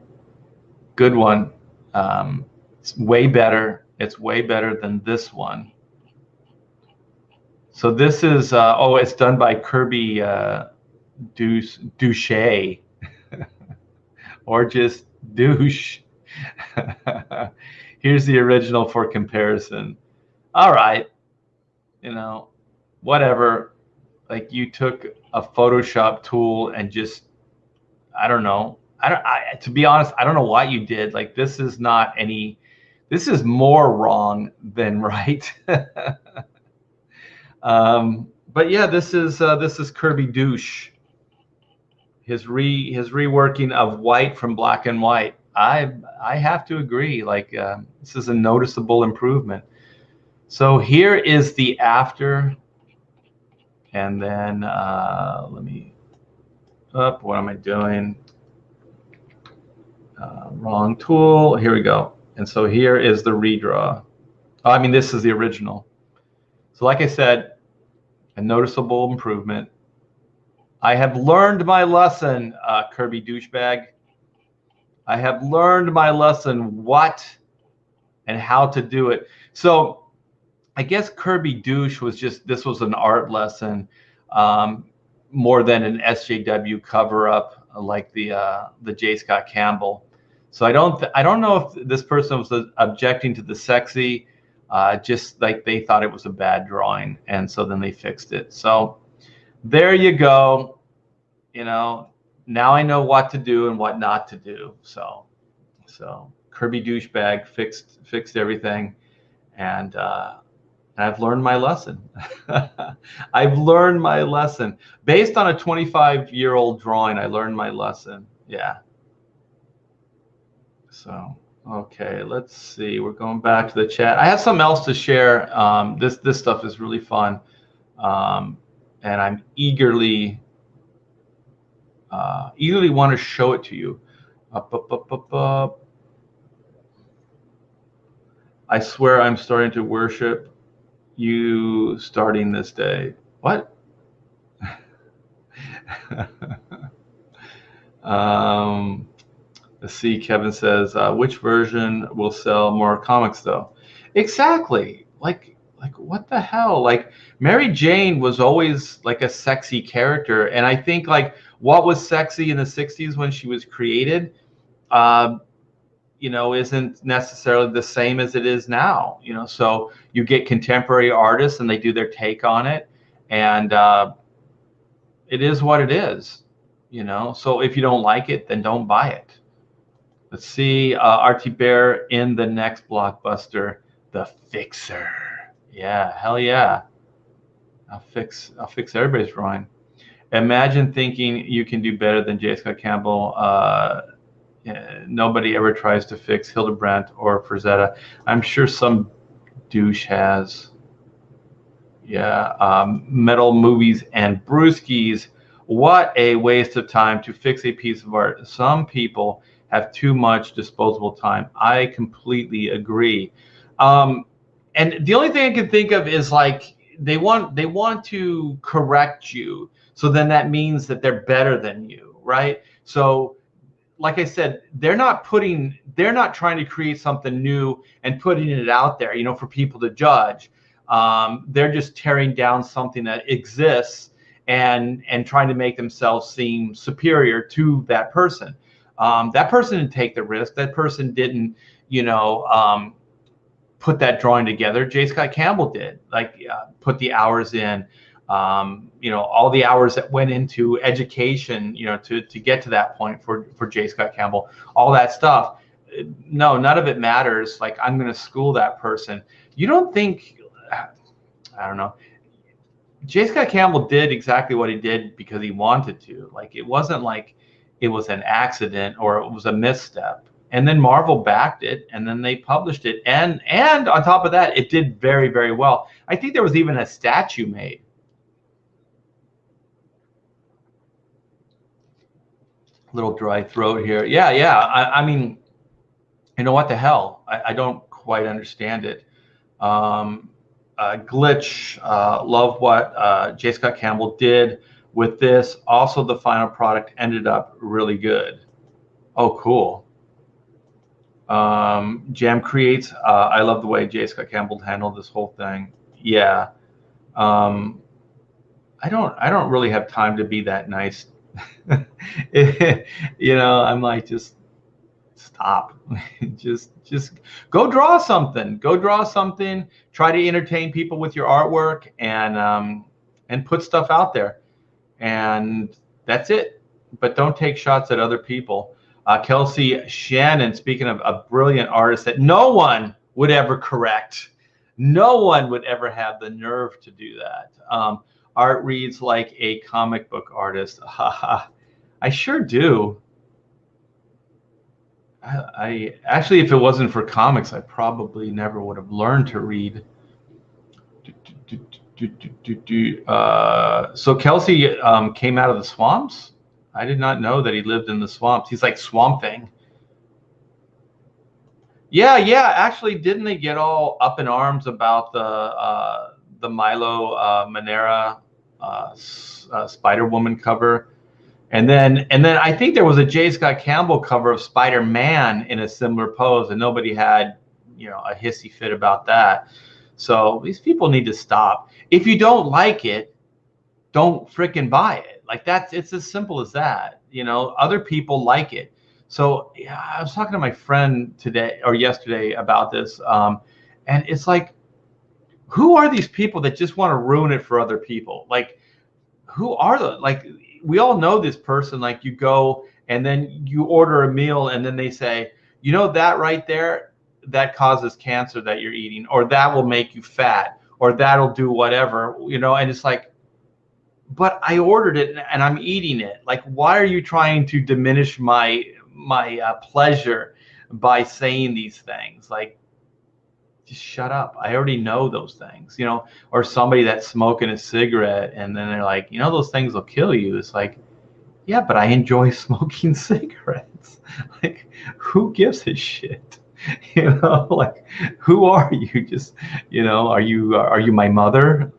good one. It's way better. It's way better than this one. So this is, oh, it's done by Kirby Douche, or just douche. Here's the original for comparison. All right, you know, whatever. Like you took a Photoshop tool and just, I don't know. To be honest, I don't know what you did. Like this is not any, this is more wrong than right. But yeah, this is Kirby Douche. His reworking of white from black and white. I have to agree. Like this is a noticeable improvement. So here is the after, and then let me up. What am I doing? Wrong tool. Here we go. And so here is the redraw. Oh, I mean, this is the original. So like I said, a noticeable improvement. I have learned my lesson, Kirby Douchebag. I have learned my lesson, what and how to do it. So I guess Kirby Douche was just, this was an art lesson more than an SJW cover up like the J. Scott Campbell. So I don't know if this person was objecting to the sexy, just like they thought it was a bad drawing, and so then they fixed it. So there you go. You know, now I know what to do and what not to do. So Kirby Douchebag fixed everything, and I've learned my lesson. I've learned my lesson based on a 25-year-old drawing. I learned my lesson. Yeah. So okay, let's see. We're going back to the chat. I have something else to share. This stuff is really fun, and I'm eagerly want to show it to you. I swear I'm starting to worship you starting this day. What? Let's see. Kevin says, which version will sell more comics though? Exactly. Like what the hell? Like Mary Jane was always like a sexy character, and I think like what was sexy in the 60s when she was created, you know, isn't necessarily the same as it is now. You know, so you get contemporary artists and they do their take on it, and it is what it is. You know, so if you don't like it, then don't buy it. Let's see, RT Bear in the next blockbuster, The Fixer. Yeah, hell yeah. I'll fix everybody's drawing. Imagine thinking you can do better than J. Scott Campbell. Nobody ever tries to fix Hildebrandt or Frazetta. I'm sure some douche has. Yeah, Metal Movies and Brewskis. What a waste of time to fix a piece of art. Some people have too much disposable time. I completely agree. And the only thing I can think of is like they want to correct you. So then that means that they're better than you, right? So like I said, they're not trying to create something new and putting it out there, you know, for people to judge. They're just tearing down something that exists and trying to make themselves seem superior to that person. That person didn't take the risk. That person didn't, you know, put that drawing together. J. Scott Campbell did, like put the hours in, you know, all the hours that went into education, you know, to get to that point for J. Scott Campbell, all that stuff. No, none of it matters. Like I'm going to school that person. You don't think, I don't know. J. Scott Campbell did exactly what he did because he wanted to. Like it wasn't like it was an accident or it was a misstep. And then Marvel backed it, and then they published it. And on top of that, it did very, very well. I think there was even a statue made. Little dry throat here. Yeah. I mean, you know what the hell? I don't quite understand it. Glitch, love what J. Scott Campbell did with this. Also, the final product ended up really good. Oh, cool. Jam Creates, I love the way J. Scott Campbell handled this whole thing. Yeah. Um, I don't really have time to be that nice. I'm like, just stop. Just go draw something. Go draw something. Try to entertain people with your artwork, and put stuff out there. And that's it. But don't take shots at other people. Kelsey Shannon, speaking of a brilliant artist that no one would ever correct, no one would ever have the nerve to do that. Art reads like a comic book artist. I sure do. I actually, if it wasn't for comics, I probably never would have learned to read. So Kelsey came out of the swamps. I did not know that he lived in the swamps. He's like Swamp Thing. Yeah, yeah. Actually, didn't they get all up in arms about the Milo Manera Spider Woman cover? And then I think there was a J. Scott Campbell cover of Spider-Man in a similar pose, and nobody had, a hissy fit about that. So these people need to stop. If you don't like it, don't freaking buy it. Like it's as simple as that. Other people like it. So yeah, I was talking to my friend today or yesterday about this, and it's like, who are these people that just want to ruin it for other people? Like, who are the like? We all know this person. Like, you go and then you order a meal, and then they say, that right there, that causes cancer that you're eating, or that will make you fat, or that'll do whatever, and it's like, but I ordered it and I'm eating it. Like, why are you trying to diminish my pleasure by saying these things? Like, just shut up. I already know those things, or somebody that's smoking a cigarette and then they're like, those things will kill you. It's like, yeah, but I enjoy smoking cigarettes. Like, who gives a shit? Like, who are you? Just, are you my mother?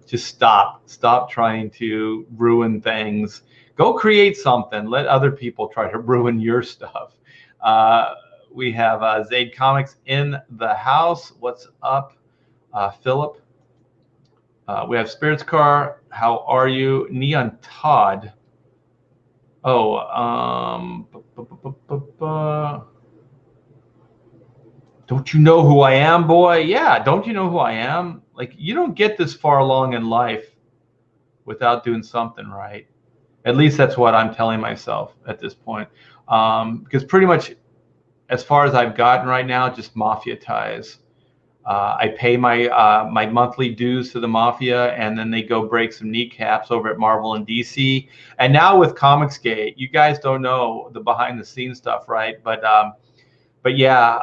Just stop trying to ruin things. Go create something. Let other people try to ruin your stuff. We have Zaid Comics in the house. What's up, Philip? We have Spirits Car. How are you? Neon Todd. Oh, don't you know who I am, boy? Yeah, don't you know who I am? Like, you don't get this far along in life without doing something right. At least that's what I'm telling myself at this point. Because pretty much as far as I've gotten right now, just mafia ties. I pay my monthly dues to the mafia, and then they go break some kneecaps over at Marvel and DC. And now with Comicsgate, you guys don't know the behind the scenes stuff, right? But yeah,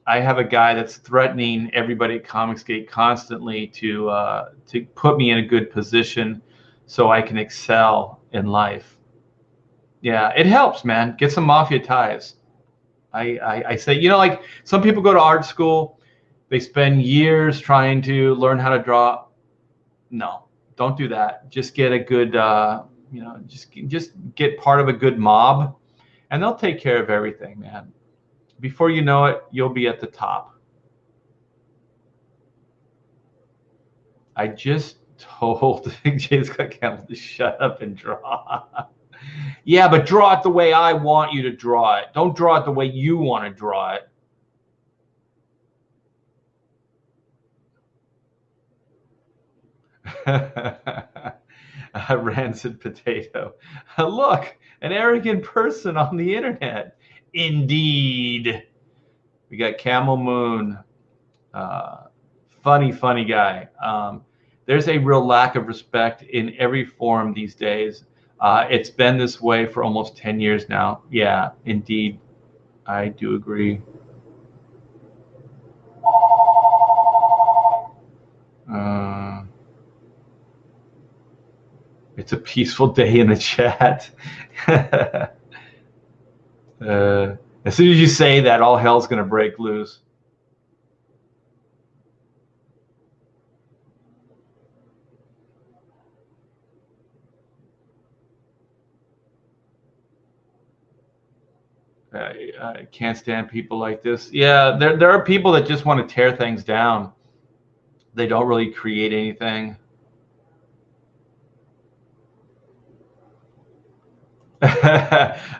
I have a guy that's threatening everybody at Comicsgate constantly to put me in a good position so I can excel in life. Yeah, it helps, man. Get some mafia ties. I say, like, some people go to art school, they spend years trying to learn how to draw. No, don't do that. Just get a good, just get part of a good mob, and they'll take care of everything, man. Before you know it, you'll be at the top. I just told James Campbell to shut up and draw. Yeah, but draw it the way I want you to draw it. Don't draw it the way you want to draw it. A rancid potato. Look, an arrogant person on the internet. Indeed. We got Camel Moon. Funny guy. There's a real lack of respect in every form these days. It's been this way for almost 10 years now. Yeah, indeed. I do agree. It's a peaceful day in the chat. As soon as you say that, all hell's going to break loose. I can't stand people like this. Yeah, there are people that just want to tear things down. They don't really create anything.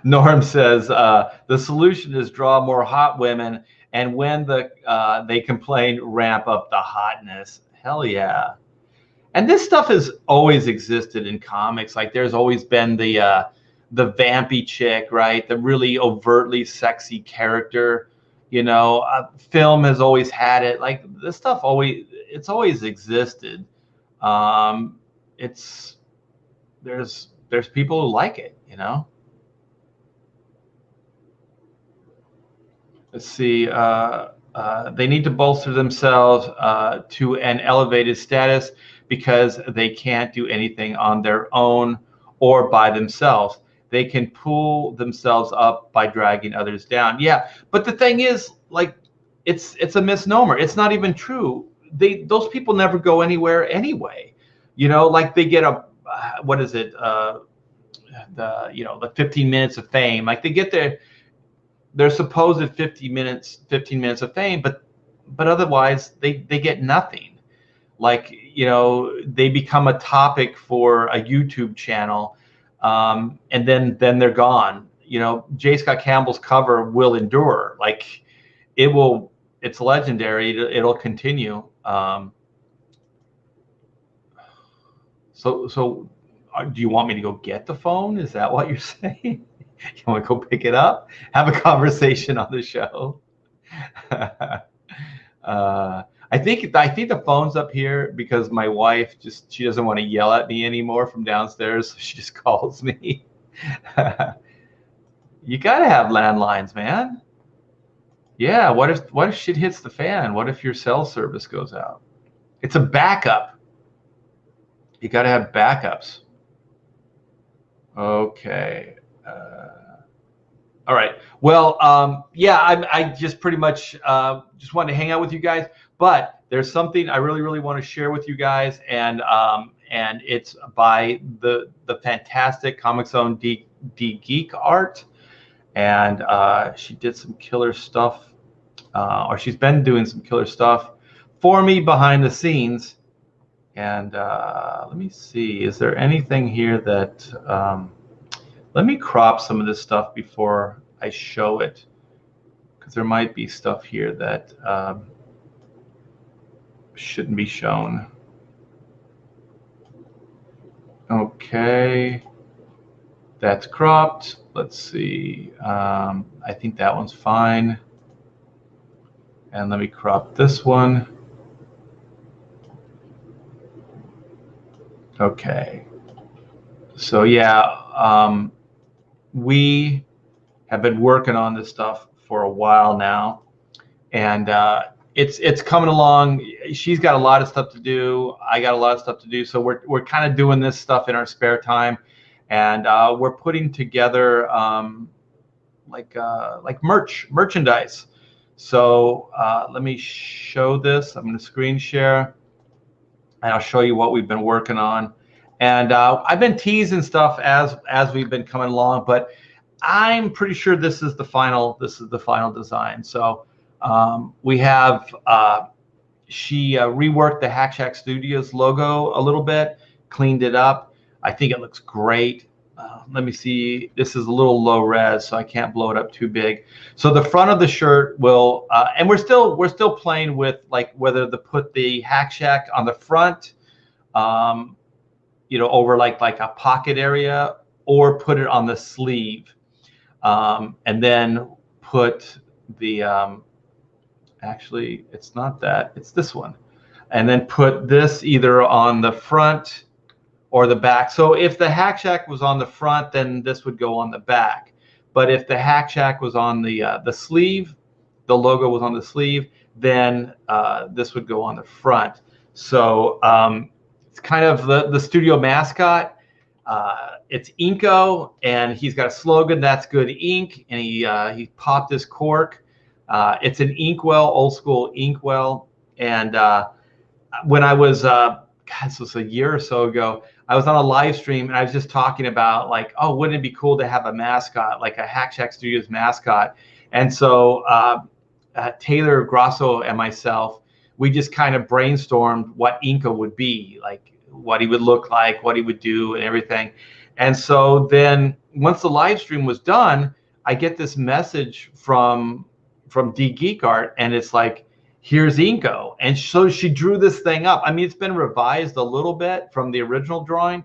Norm says the solution is draw more hot women, and when they complain, ramp up the hotness. Hell yeah! And this stuff has always existed in comics. Like there's always been the vampy chick, right? The really overtly sexy character. Film has always had it. Like this stuff it's always existed. It's there's people who like it. Let's see. They need to bolster themselves to an elevated status because they can't do anything on their own or by themselves. They can pull themselves up by dragging others down. Yeah, but the thing is, like, it's a misnomer. It's not even true. Those people never go anywhere anyway. Like they get what is it? The 15 minutes of fame. Like they get their supposed 15 minutes of fame, but otherwise they get nothing. Like they become a topic for a YouTube channel, and then they're gone. J. Scott Campbell's cover will endure. Like it's legendary. It'll continue. So do you want me to go get the phone? Is that what you're saying? You want to go pick it up? Have a conversation on the show. I think the phone's up here because my wife she doesn't want to yell at me anymore from downstairs, so she just calls me. You gotta have landlines, man. Yeah. What if shit hits the fan? What if your cell service goes out? It's a backup. You gotta have backups. Okay. All right. Well, yeah, I just pretty much just wanted to hang out with you guys, but there's something I really, really want to share with you guys, and it's by the fantastic Comic Zone D Geek Art, and she did some killer stuff, or she's been doing some killer stuff for me behind the scenes. And let me see, is there anything here that let me crop some of this stuff before I show it, because there might be stuff here that shouldn't be shown. Okay, that's cropped. Let's see. I think that one's fine. And let me crop this one. Okay. So yeah, we have been working on this stuff for a while now, and it's coming along. She's got a lot of stuff to do. I got a lot of stuff to do. So we're kind of doing this stuff in our spare time, and we're putting together like merchandise. So let me show this. I'm going to screen share, and I'll show you what we've been working on. And I've been teasing stuff as we've been coming along, but I'm pretty sure this is the final design. So we have she reworked the Hack Shack Studios logo a little bit, cleaned it up. I think it looks great. Let me see. This is a little low res, so I can't blow it up too big. So the front of the shirt will, and we're still playing with like whether to put the Hack Shack on the front, over like a pocket area, or put it on the sleeve, and then put the actually it's not that, it's this one, and then put this either on the front or the back. So if the Hack Shack was on the front, then this would go on the back. But if the Hack Shack was on the sleeve, the logo was on the sleeve, then this would go on the front. So it's kind of the studio mascot. It's Inko, and he's got a slogan, "That's good ink," and he popped his cork. It's an inkwell, old school inkwell. And when I was, this was a year or so ago, I was on a live stream, and I was just talking about like, oh, wouldn't it be cool to have a mascot, like a Hack Shack Studios mascot? And so Taylor Grosso and myself, we just kind of brainstormed what Inko would be, like what he would look like, what he would do, and everything. And so then once the live stream was done, I get this message from DGeekArt, and it's like, here's Inko. And so she drew this thing up. I mean, it's been revised a little bit from the original drawing,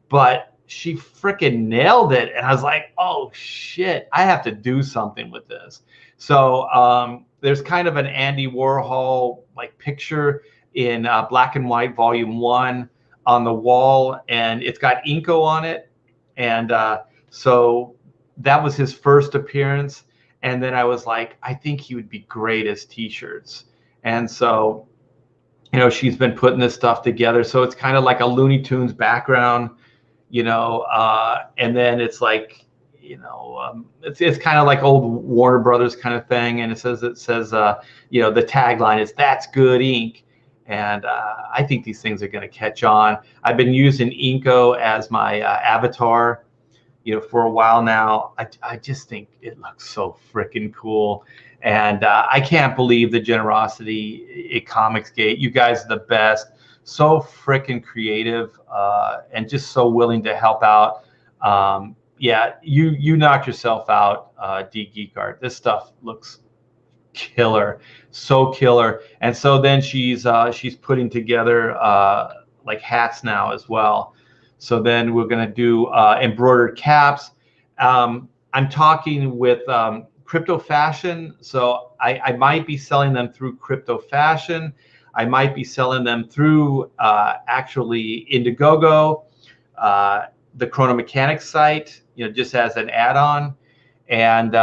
but she freaking nailed it. And I was like, oh shit, I have to do something with this. So there's kind of an Andy Warhol like picture in black and white volume 1 on the wall, and it's got Inko on it. And so that was his first appearance. And then I was like, I think he would be great as t-shirts. And so, you know, she's been putting this stuff together. So it's kind of like a Looney Tunes background, you know, and then it's like, you know, it's kind of like old Warner Brothers kind of thing. And it says, you know, the tagline is "That's good ink." And I think these things are going to catch on. I've been using Inko as my avatar, you know, for a while now. I just think it looks so freaking cool. And I can't believe the generosity at Comicsgate. You guys are the best. So freaking creative and just so willing to help out. Yeah, you knocked yourself out, DGeekArt. This stuff looks killer, so killer. And so then she's putting together like hats now as well. So then we're gonna do embroidered caps. I'm talking with Crypto Fashion, so I might be selling them through Crypto Fashion. I might be selling them through actually Indiegogo, the Chrono Mechanics site, you know, just as an add-on, and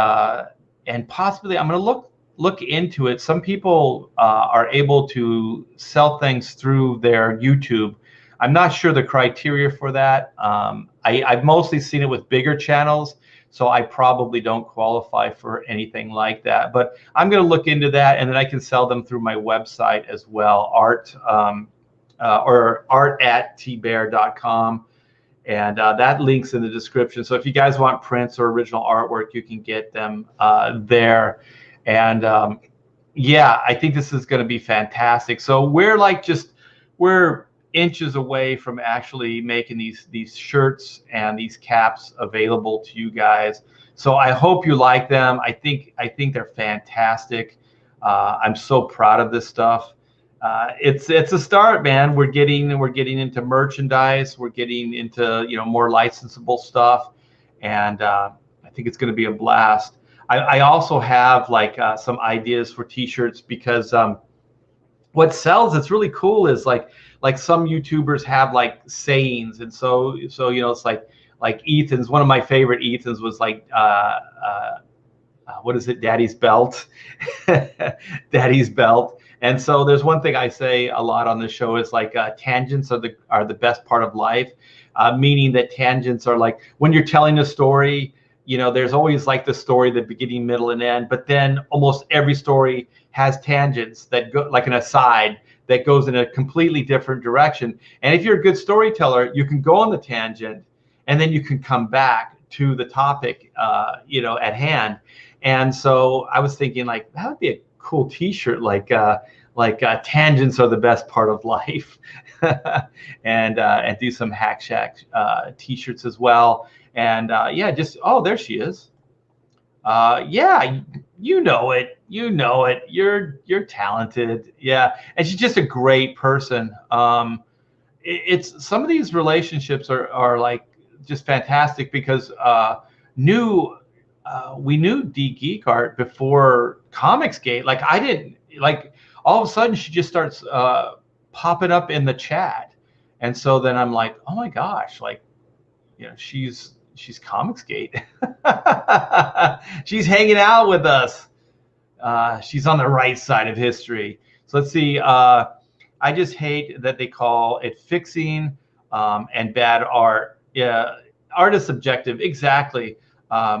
possibly I'm going to look into it. Some people are able to sell things through their YouTube. I'm not sure the criteria for that. I've mostly seen it with bigger channels, so I probably don't qualify for anything like that. But I'm going to look into that, and then I can sell them through my website as well, art@tbear.com. And that link's in the description. So if you guys want prints or original artwork, you can get them there. And yeah, I think this is going to be fantastic. So we're inches away from actually making these shirts and these caps available to you guys. So I hope you like them. I think they're fantastic. I'm so proud of this stuff. It's a start, man. We're getting into merchandise. We're getting into, you know, more licensable stuff, and I think it's going to be a blast. I also have like some ideas for t-shirts, because what sells that's really cool is like some YouTubers have like sayings, and so you know, it's like Ethan's. One of my favorite Ethan's was like what is it, Daddy's belt. Daddy's belt. And so there's one thing I say a lot on the show is like tangents are the best part of life, meaning that tangents are like when you're telling a story, you know, there's always like the story, the beginning, middle, and end, but then almost every story has tangents that go like an aside that goes in a completely different direction. And if you're a good storyteller, you can go on the tangent and then you can come back to the topic, you know, at hand. And so I was thinking like that would be a cool t-shirt, like tangents are the best part of life. And do some Hack Shack t-shirts as well. And yeah, just, oh, there she is. Yeah, you know it, you're talented. Yeah, and she's just a great person. It's some of these relationships are like just fantastic, because we knew DGeekArt before Comicsgate. Like I didn't, like all of a sudden she just starts popping up in the chat, and so then I'm like, oh my gosh, like, you know, she's Comicsgate. She's hanging out with us. She's on the right side of history. So let's see. I just hate that they call it fixing and bad art. Yeah, art is subjective. Exactly.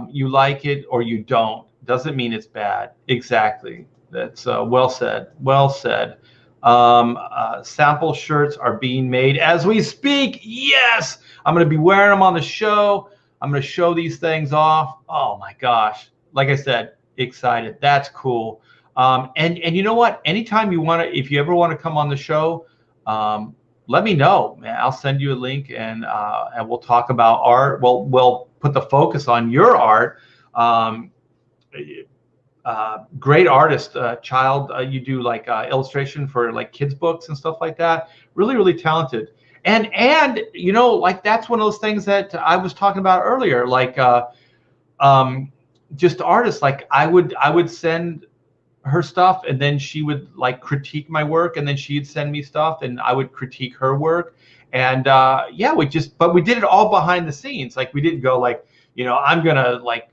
You like it or you don't. Doesn't mean it's bad. Exactly. That's well said. Well said. Sample shirts are being made as we speak. Yes, I'm going to be wearing them on the show. I'm going to show these things off. Oh my gosh. Like I said, excited. That's cool. And you know what? Anytime you want to, if you ever want to come on the show, let me know, man. I'll send you a link, and we'll talk about art. We'll put the focus on your art. Great artist, child. You do like illustration for like kids books and stuff like that. Really, really talented. And you know, like that's one of those things that I was talking about earlier. Like just artists. Like I would send her stuff, and then she would like critique my work, and then she'd send me stuff, and I would critique her work. And yeah, but we did it all behind the scenes. Like we didn't go like, you know, I'm gonna like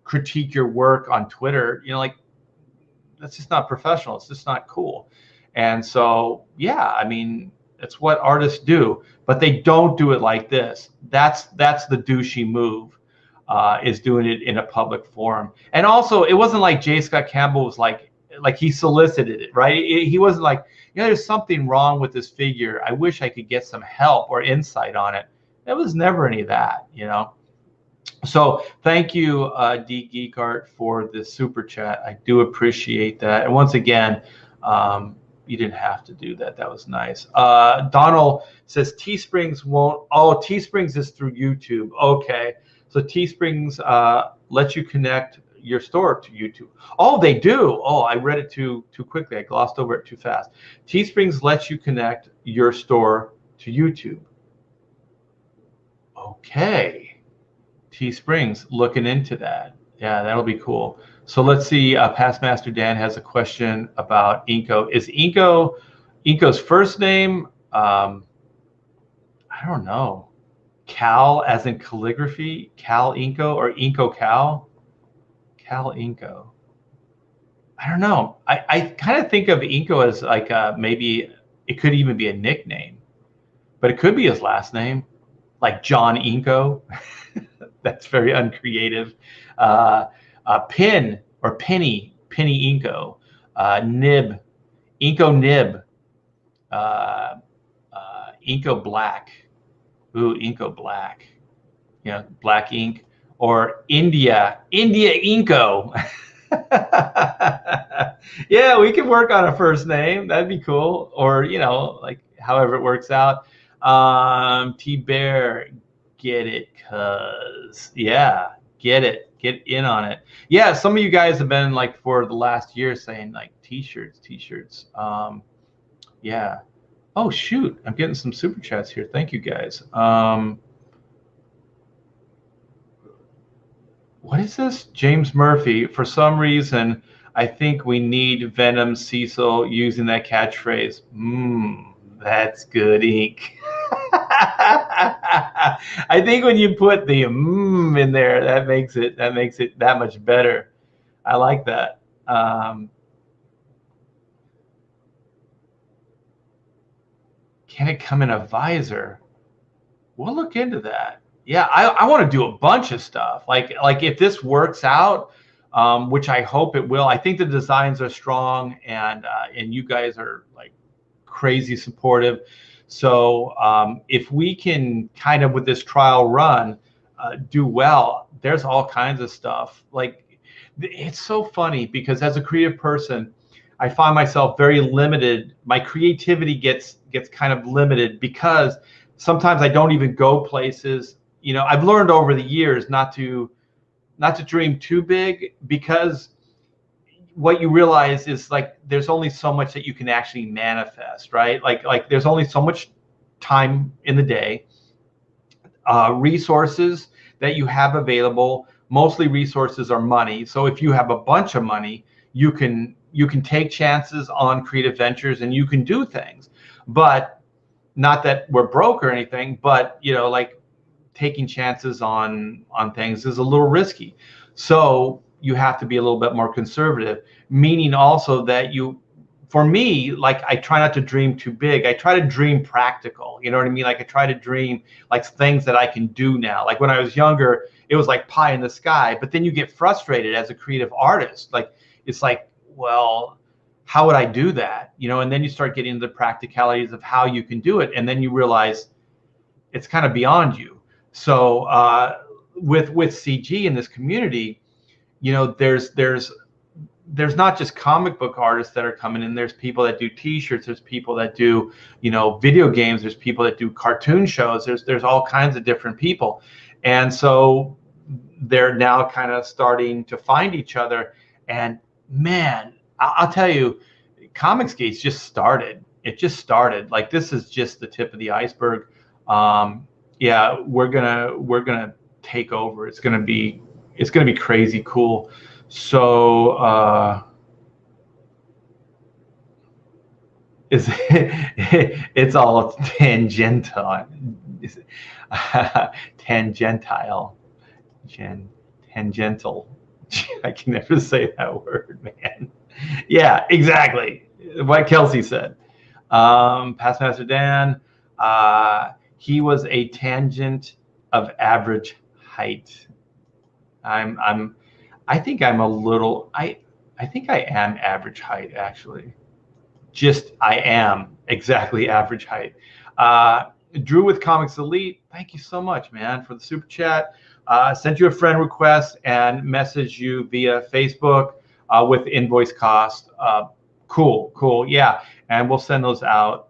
critique your work on Twitter, you know, like that's just not professional. It's just not cool. And so, yeah, I mean, it's what artists do, but they don't do it like this. That's the douchey move, is doing it in a public forum. And also, it wasn't like J. Scott Campbell was like he solicited it, right? He wasn't like, you know, there's something wrong with this figure. I wish I could get some help or insight on it. There was never any of that, you know. So thank you, D Geek Art, for the super chat. I do appreciate that. And once again, you didn't have to do that. That was nice. Donald says Teesprings won't. Oh, Teesprings is through YouTube. Okay, so Teesprings lets you connect your store to YouTube. Oh, they do. Oh, I read it too quickly. I glossed over it too fast. Teesprings lets you connect your store to YouTube. Okay. Teesprings, looking into that. Yeah, that'll be cool. So let's see. Past Master Dan has a question about Inko. Is Inko's first name? I don't know. Cal, as in calligraphy. Cal Inko, or Inko Cal? Cal Inko. I don't know. I kind of think of Inko as like maybe it could even be a nickname, but it could be his last name, like John Inko. That's very uncreative. Pin or Penny Inko, Nib, Inko Nib, Inko Black, ooh, Inko Black, you know, black ink, or India Inko. Yeah, we can work on a first name. That'd be cool. Or, you know, like however it works out. T Bear, get it, cuz. Yeah, get it. Get in on it. Yeah, some of you guys have been like for the last year saying like t-shirts. Yeah. Oh shoot, I'm getting some super chats here. Thank you guys. What is this? James Murphy. For some reason, I think we need Venom Cecil using that catchphrase. That's good ink. I think when you put the in there, that makes it that much better. I like that. Can it come in a visor? We'll look into that. Yeah, I want to do a bunch of stuff. Like if this works out, which I hope it will. I think the designs are strong, and you guys are like crazy supportive. So if we can kind of with this trial run do well, there's all kinds of stuff. Like it's so funny because as a creative person, I find myself very limited. My creativity gets kind of limited because sometimes I don't even go places. You know, I've learned over the years not to dream too big, because what you realize is like there's only so much that you can actually manifest, right? Like there's only so much time in the day, resources that you have available. Mostly resources are money. So if you have a bunch of money, you can take chances on creative ventures and you can do things. But not that we're broke or anything, but you know, like taking chances on things is a little risky. So you have to be a little bit more conservative, meaning also that for me, like I try not to dream too big. I try to dream practical. You know what I mean? Like I try to dream like things that I can do now. Like when I was younger, it was like pie in the sky, but then you get frustrated as a creative artist. Like it's like, well, how would I do that? You know, and then you start getting into the practicalities of how you can do it. And then you realize it's kind of beyond you. So with CG in this community, you know, there's there's not just comic book artists that are coming in. There's people that do T-shirts. There's people that do, video games. There's people that do cartoon shows. There's all kinds of different people, and so they're now kind of starting to find each other. And man, I'll tell you, Comicsgate's just started. It just started. Like, this is just the tip of the iceberg. Yeah, we're gonna take over. It's gonna be crazy cool. So it's all tangential. Tangential. I can never say that word, man. Yeah, exactly. What Kelsey said. Past Master Dan, he was a tangent of average height. I think I'm a little, I think I am average height, actually. I am exactly average height. Drew with Comics Elite, thank you so much, man, for the super chat. Sent you a friend request and messaged you via Facebook with invoice cost. Cool, yeah. And we'll send those out.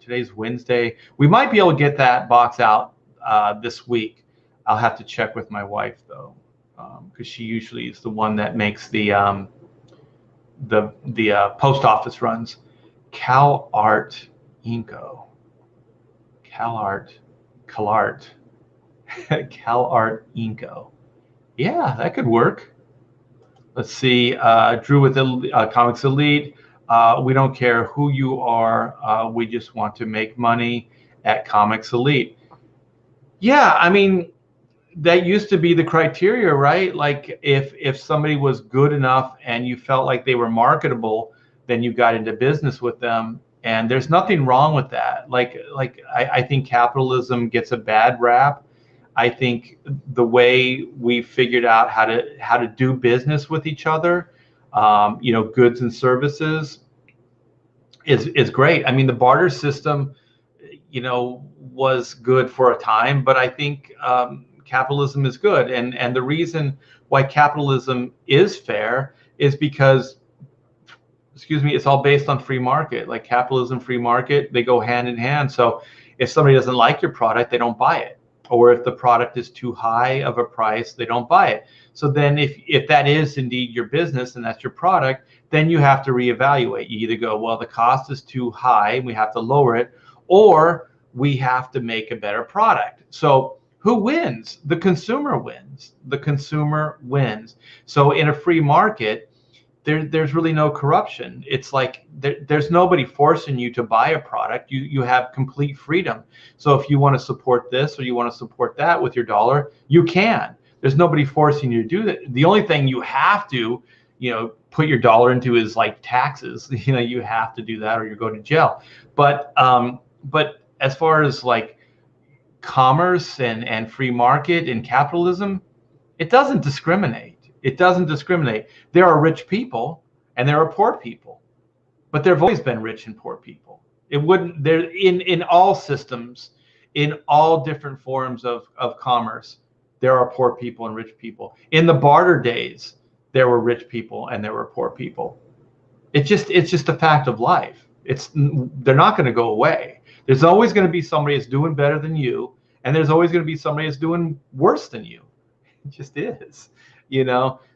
Today's Wednesday. We might be able to get that box out this week. I'll have to check with my wife, though, because she usually is the one that makes the post office runs. CalArt Inko. CalArt Inko. Yeah, that could work. Let's see. Drew with Comics Elite. We don't care who you are. We just want to make money at Comics Elite. Yeah, I mean, that used to be the criteria, right? Like, if somebody was good enough and you felt like they were marketable, then you got into business with them. And there's nothing wrong with that. I think capitalism gets a bad rap. I think the way we figured out how to do business with each other, goods and services, is great. I mean, the barter system, was good for a time, but I think capitalism is good. And the reason why capitalism is fair is because, it's all based on free market. Like, capitalism, free market, they go hand in hand. So if somebody doesn't like your product, they don't buy it. Or if the product is too high of a price, they don't buy it. So then if that is indeed your business and that's your product, then you have to reevaluate. You either go, well, the cost is too high and we have to lower it, or we have to make a better product. So who wins? The consumer wins. The consumer wins. So in a free market, there's really no corruption. It's like there's nobody forcing you to buy a product. You have complete freedom. So if you want to support this or you want to support that with your dollar, you can. There's nobody forcing you to do that. The only thing you have to, put your dollar into is like taxes. You have to do that or you go to jail. But as far as like commerce and free market and capitalism, it doesn't discriminate. It doesn't discriminate. There are rich people and there are poor people, but there have always been rich and poor people. It wouldn't, there in all systems, in all different forms of commerce, there are poor people and rich people. In the barter days, there were rich people and there were poor people. It's just a fact of life. They're not going to go away. There's always going to be somebody that's doing better than you, and there's always going to be somebody that's doing worse than you. It just is.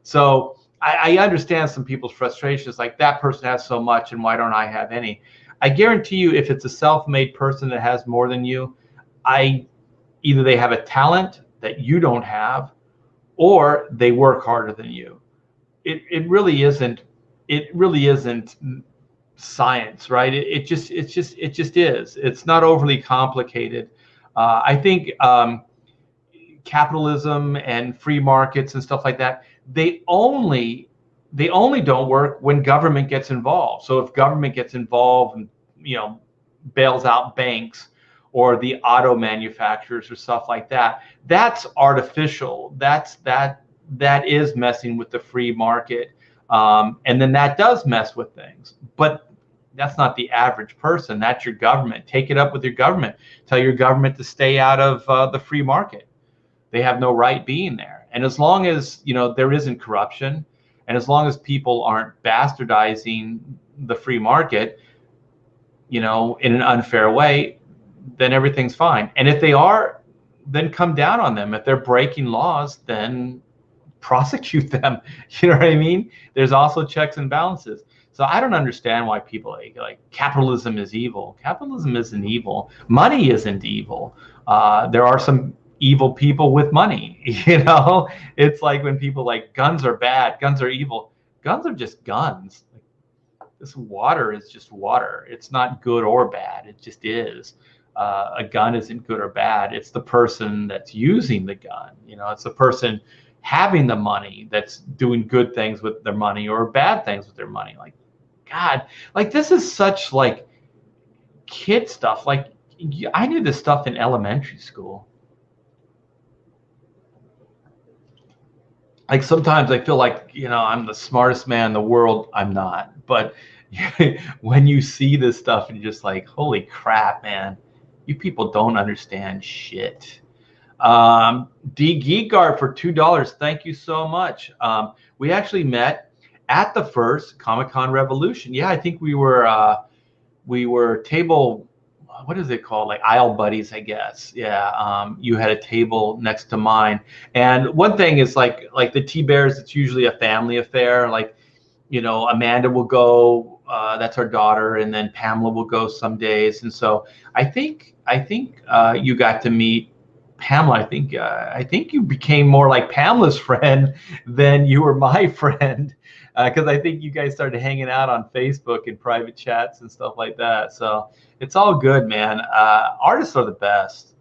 So I understand some people's frustrations, like, that person has so much and why don't I have any? I guarantee you, if it's a self-made person that has more than you, either they have a talent that you don't have, or they work harder than you. It really isn't science, right? It just is. It's not overly complicated. I think capitalism and free markets and stuff like that, they only don't work when government gets involved. So if government gets involved and bails out banks or the auto manufacturers or stuff like that, that's artificial. That is messing with the free market, and then that does mess with things. But that's not the average person. That's your government. Take it up with your government. Tell your government to stay out of the free market. They have no right being there. And as long as there isn't corruption, And as long as people aren't bastardizing the free market, in an unfair way, then everything's fine. And if they are, then come down on them. If they're breaking laws, then prosecute them. You know what I mean? There's also checks and balances. So I don't understand why people like capitalism is evil. Capitalism isn't evil. Money isn't evil. There are some evil people with money. It's like when people like guns are bad, guns are evil. Guns are just guns. This water is just water. It's not good or bad. It just is. A gun isn't good or bad. It's the person that's using the gun. It's the person having the money that's doing good things with their money or bad things with their money. Like, God, like this is such like kid stuff. Like I knew this stuff in elementary school. Like sometimes I feel like, I'm the smartest man in the world. I'm not. But when you see this stuff and you're just like, holy crap, man, you people don't understand shit. D Geekart for $2. Thank you so much. We actually met at the first Comic-Con Revolution. Yeah, I think we were table, what is it called? Like aisle buddies, I guess. Yeah. You had a table next to mine. And one thing is like the T-Bears, it's usually a family affair. Like, Amanda will go, that's our daughter, and then Pamela will go some days. And so I think you got to meet Pamela. I think you became more like Pamela's friend than you were my friend, because I think you guys started hanging out on Facebook in private chats and stuff like that. So it's all good, man. Artists are the best.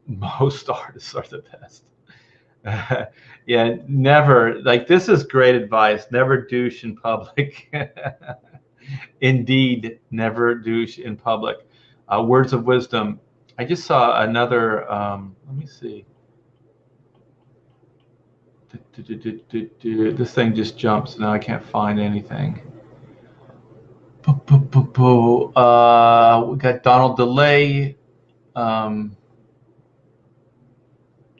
Most artists are the best. Yeah, never, like, this is great advice. Never douche in public. Indeed, never douche in public. Words of wisdom. I just saw another, let me see. This thing just jumps. Now I can't find anything. We got Donald DeLay.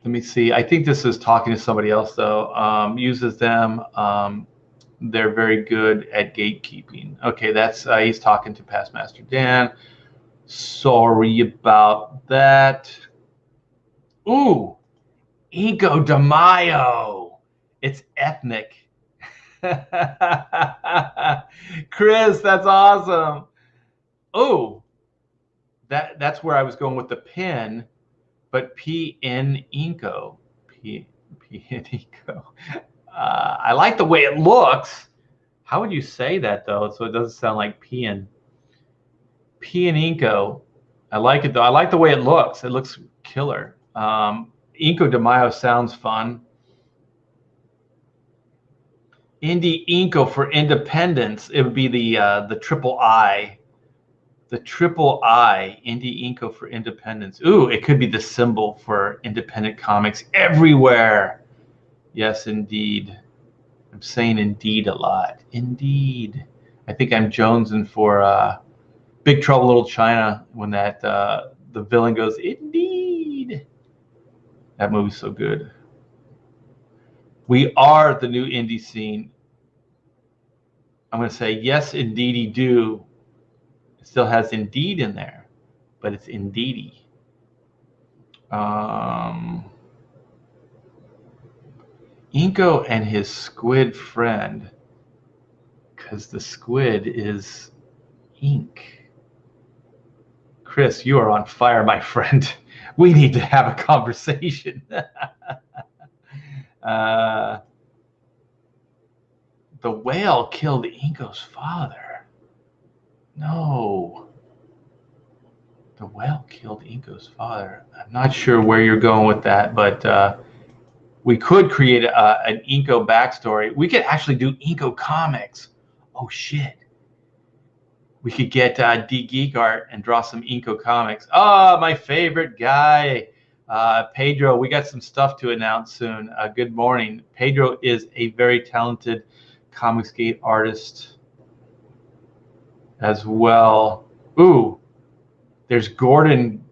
Let me see. I think this is talking to somebody else, though. Uses them. They're very good at gatekeeping. Okay, that's he's talking to Past Master Dan. Sorry about that. Ooh, Inko de Mayo. It's ethnic. Chris, that's awesome. Oh, that's where I was going with the pin. But P in Inko. P in Inko. I like the way it looks. How would you say that, though, so it doesn't sound like P in Inko? I like it, though. I like the way it looks. It looks killer. Inko de Mayo sounds fun. Indie Inko for independence. It would be the triple I. The triple I, Indie Inko for independence. Ooh, it could be the symbol for independent comics everywhere. Yes, indeed. I'm saying indeed a lot. Indeed. I think I'm jonesing for Big Trouble Little China when that the villain goes, indeed. That movie's so good. We are the new indie scene. I'm going to say, yes, indeedy do. It still has indeed in there, but it's indeedy. Inko and his squid friend, because the squid is ink. Chris, you are on fire, my friend. We need to have a conversation. The whale killed Inko's father. No. The whale killed Inko's father. I'm not sure where you're going with that, but we could create an Inko backstory. We could actually do Inko comics. Oh, shit. We could get D Geek Art and draw some Inko comics. Oh, my favorite guy, Pedro. We got some stuff to announce soon. Good morning. Pedro is a very talented Comicsgate artist as well. Ooh, there's Gordon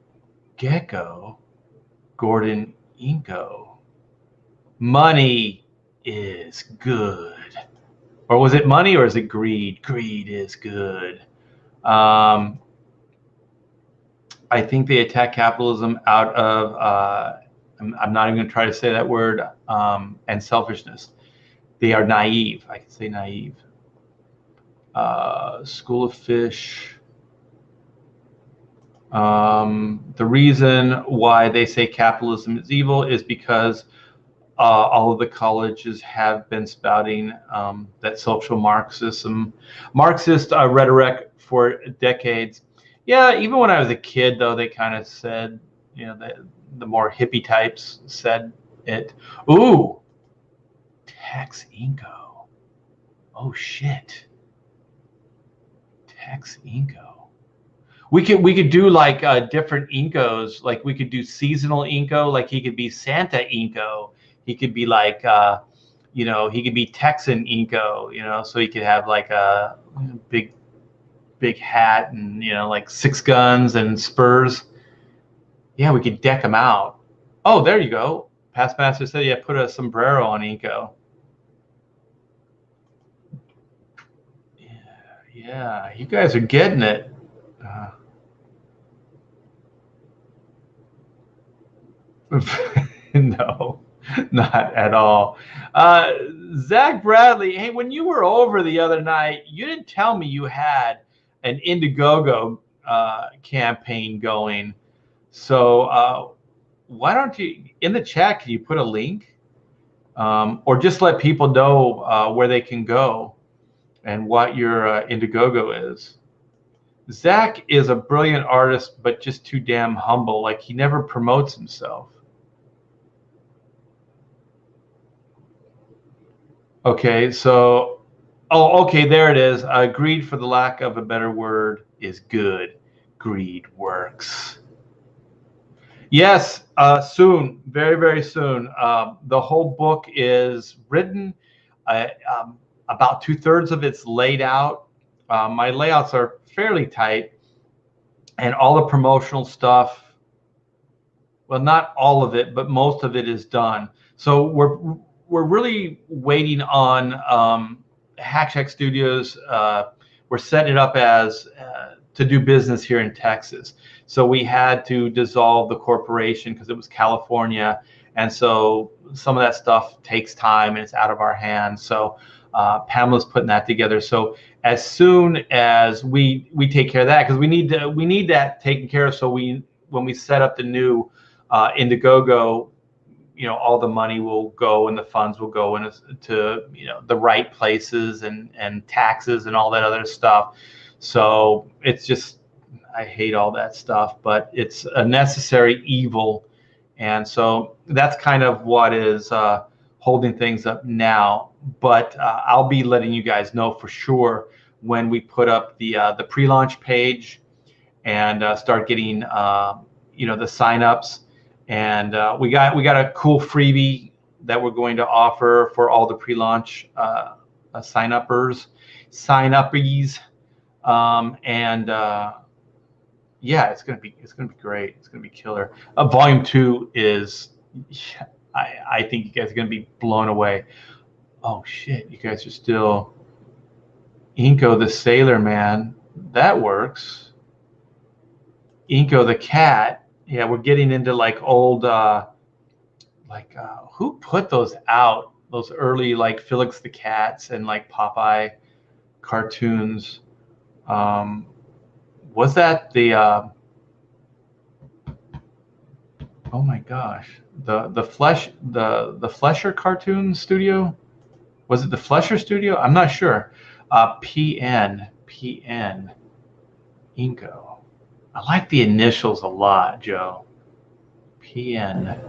Gecko, Gordon Inko. Money is good. Or was it money or is it greed? Greed is good. I think they attack capitalism out of, I'm not even going to try to say that word, and selfishness. They are naive. I can say naive. School of Fish. The reason why they say capitalism is evil is because all of the colleges have been spouting that social Marxist rhetoric for decades. Yeah, even when I was a kid, though, they kind of said, the more hippie types said it. Ooh, Tex Inko. Oh shit, Tex Inko. We could do like different Inkos. Like we could do seasonal Inko. Like he could be Santa Inko. He could be like, he could be Texan Inko. So he could have like a big hat and like 6 guns and spurs. Yeah, we could deck him out. Oh, there you go. Past Master said, yeah, put a sombrero on Inko. Yeah, you guys are getting it. No, not at all. Zach Bradley, hey, when you were over the other night, you didn't tell me you had an Indiegogo campaign going. So why don't you, in the chat, can you put a link? Or just let people know where they can go and what your Indiegogo is. Zach is a brilliant artist, but just too damn humble. Like he never promotes himself. Okay, so, okay, there it is. Greed, for the lack of a better word, is good. Greed works. Yes, soon, very, very soon. The whole book is written. About 2/3 of it's laid out. My layouts are fairly tight, and all the promotional stuff, well, not all of it, but most of it is done. So we're really waiting on Hack Studios. We're setting it up as to do business here in Texas. So we had to dissolve the corporation because it was California, and so some of that stuff takes time and it's out of our hands. So Pamela's putting that together. So as soon as we take care of that, because we need that taken care of, so when we set up the new Indiegogo, all the money will go and the funds will go into the right places and taxes and all that other stuff. So it's just, I hate all that stuff, but it's a necessary evil. And so that's kind of what is holding things up now. But I'll be letting you guys know for sure when we put up the pre-launch page and start getting the signups. And we got a cool freebie that we're going to offer for all the pre-launch sign-uppies. Yeah, it's gonna be great. It's gonna be killer. Volume 2 is, I think you guys are gonna be blown away. Oh shit, you guys are still Inko the Sailor Man. That works. Inko the Cat. Yeah, we're getting into like old, who put those out? Those early like Felix the Cats and like Popeye cartoons. Was that the? Oh my gosh, the Flesher cartoon studio. Was it the Flesher studio? I'm not sure. PN Inko. I like the initials a lot, Joe. PN.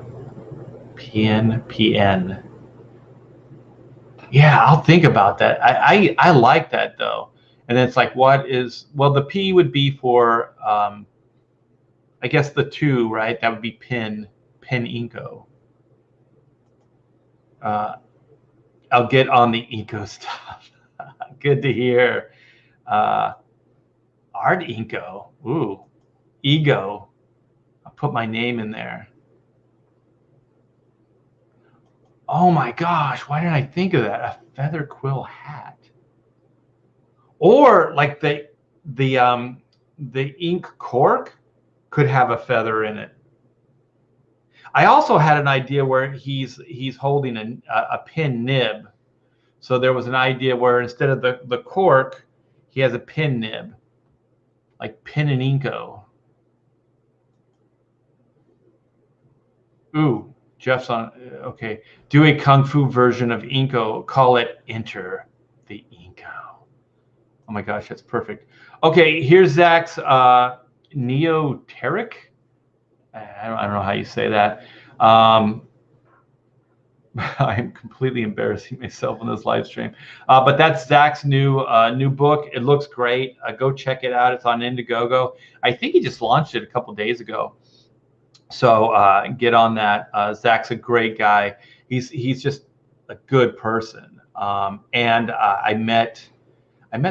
Yeah, I'll think about that. I like that though. And then it's like, the P would be for, I guess the 2, right? That would be Pen Inko. I'll get on the Inko stuff. Good to hear. Art Inko. Ooh. Ego. I'll put my name in there. Oh my gosh, why didn't I think of that? A feather quill hat. Or like the ink cork could have a feather in it. I also had an idea where he's holding a pin nib. So there was an idea where instead of the cork, he has a pin nib, like Pin and Inko. Ooh, Jeff's on. Okay, do a kung fu version of Inko. Call it Enter the Inko. Oh my gosh, that's perfect. Okay, here's Zach's neoteric. I don't know how you say that. I'm completely embarrassing myself on this live stream, but that's Zach's new book. It looks great. Go check it out. It's on Indiegogo. I think he just launched it a couple days ago. So get on that. Zach's a great guy. He's just a good person. And I met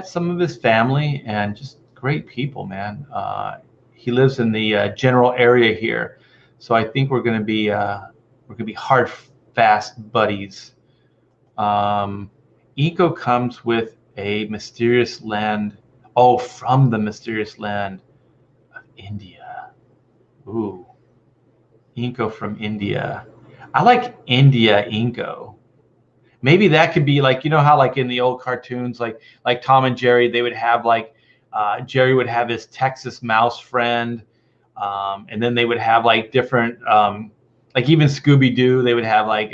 some of his family and just great people, man. He lives in the general area here, so I think we're gonna be hard fast buddies. Inko comes with a mysterious land. Oh, from the mysterious land of India. Ooh, Inko from India. I like India Inko. Maybe that could be like, you know how like in the old cartoons, like Tom and Jerry, they would have like Jerry would have his Texas mouse friend, and then they would have like different like even Scooby-Doo, they would have like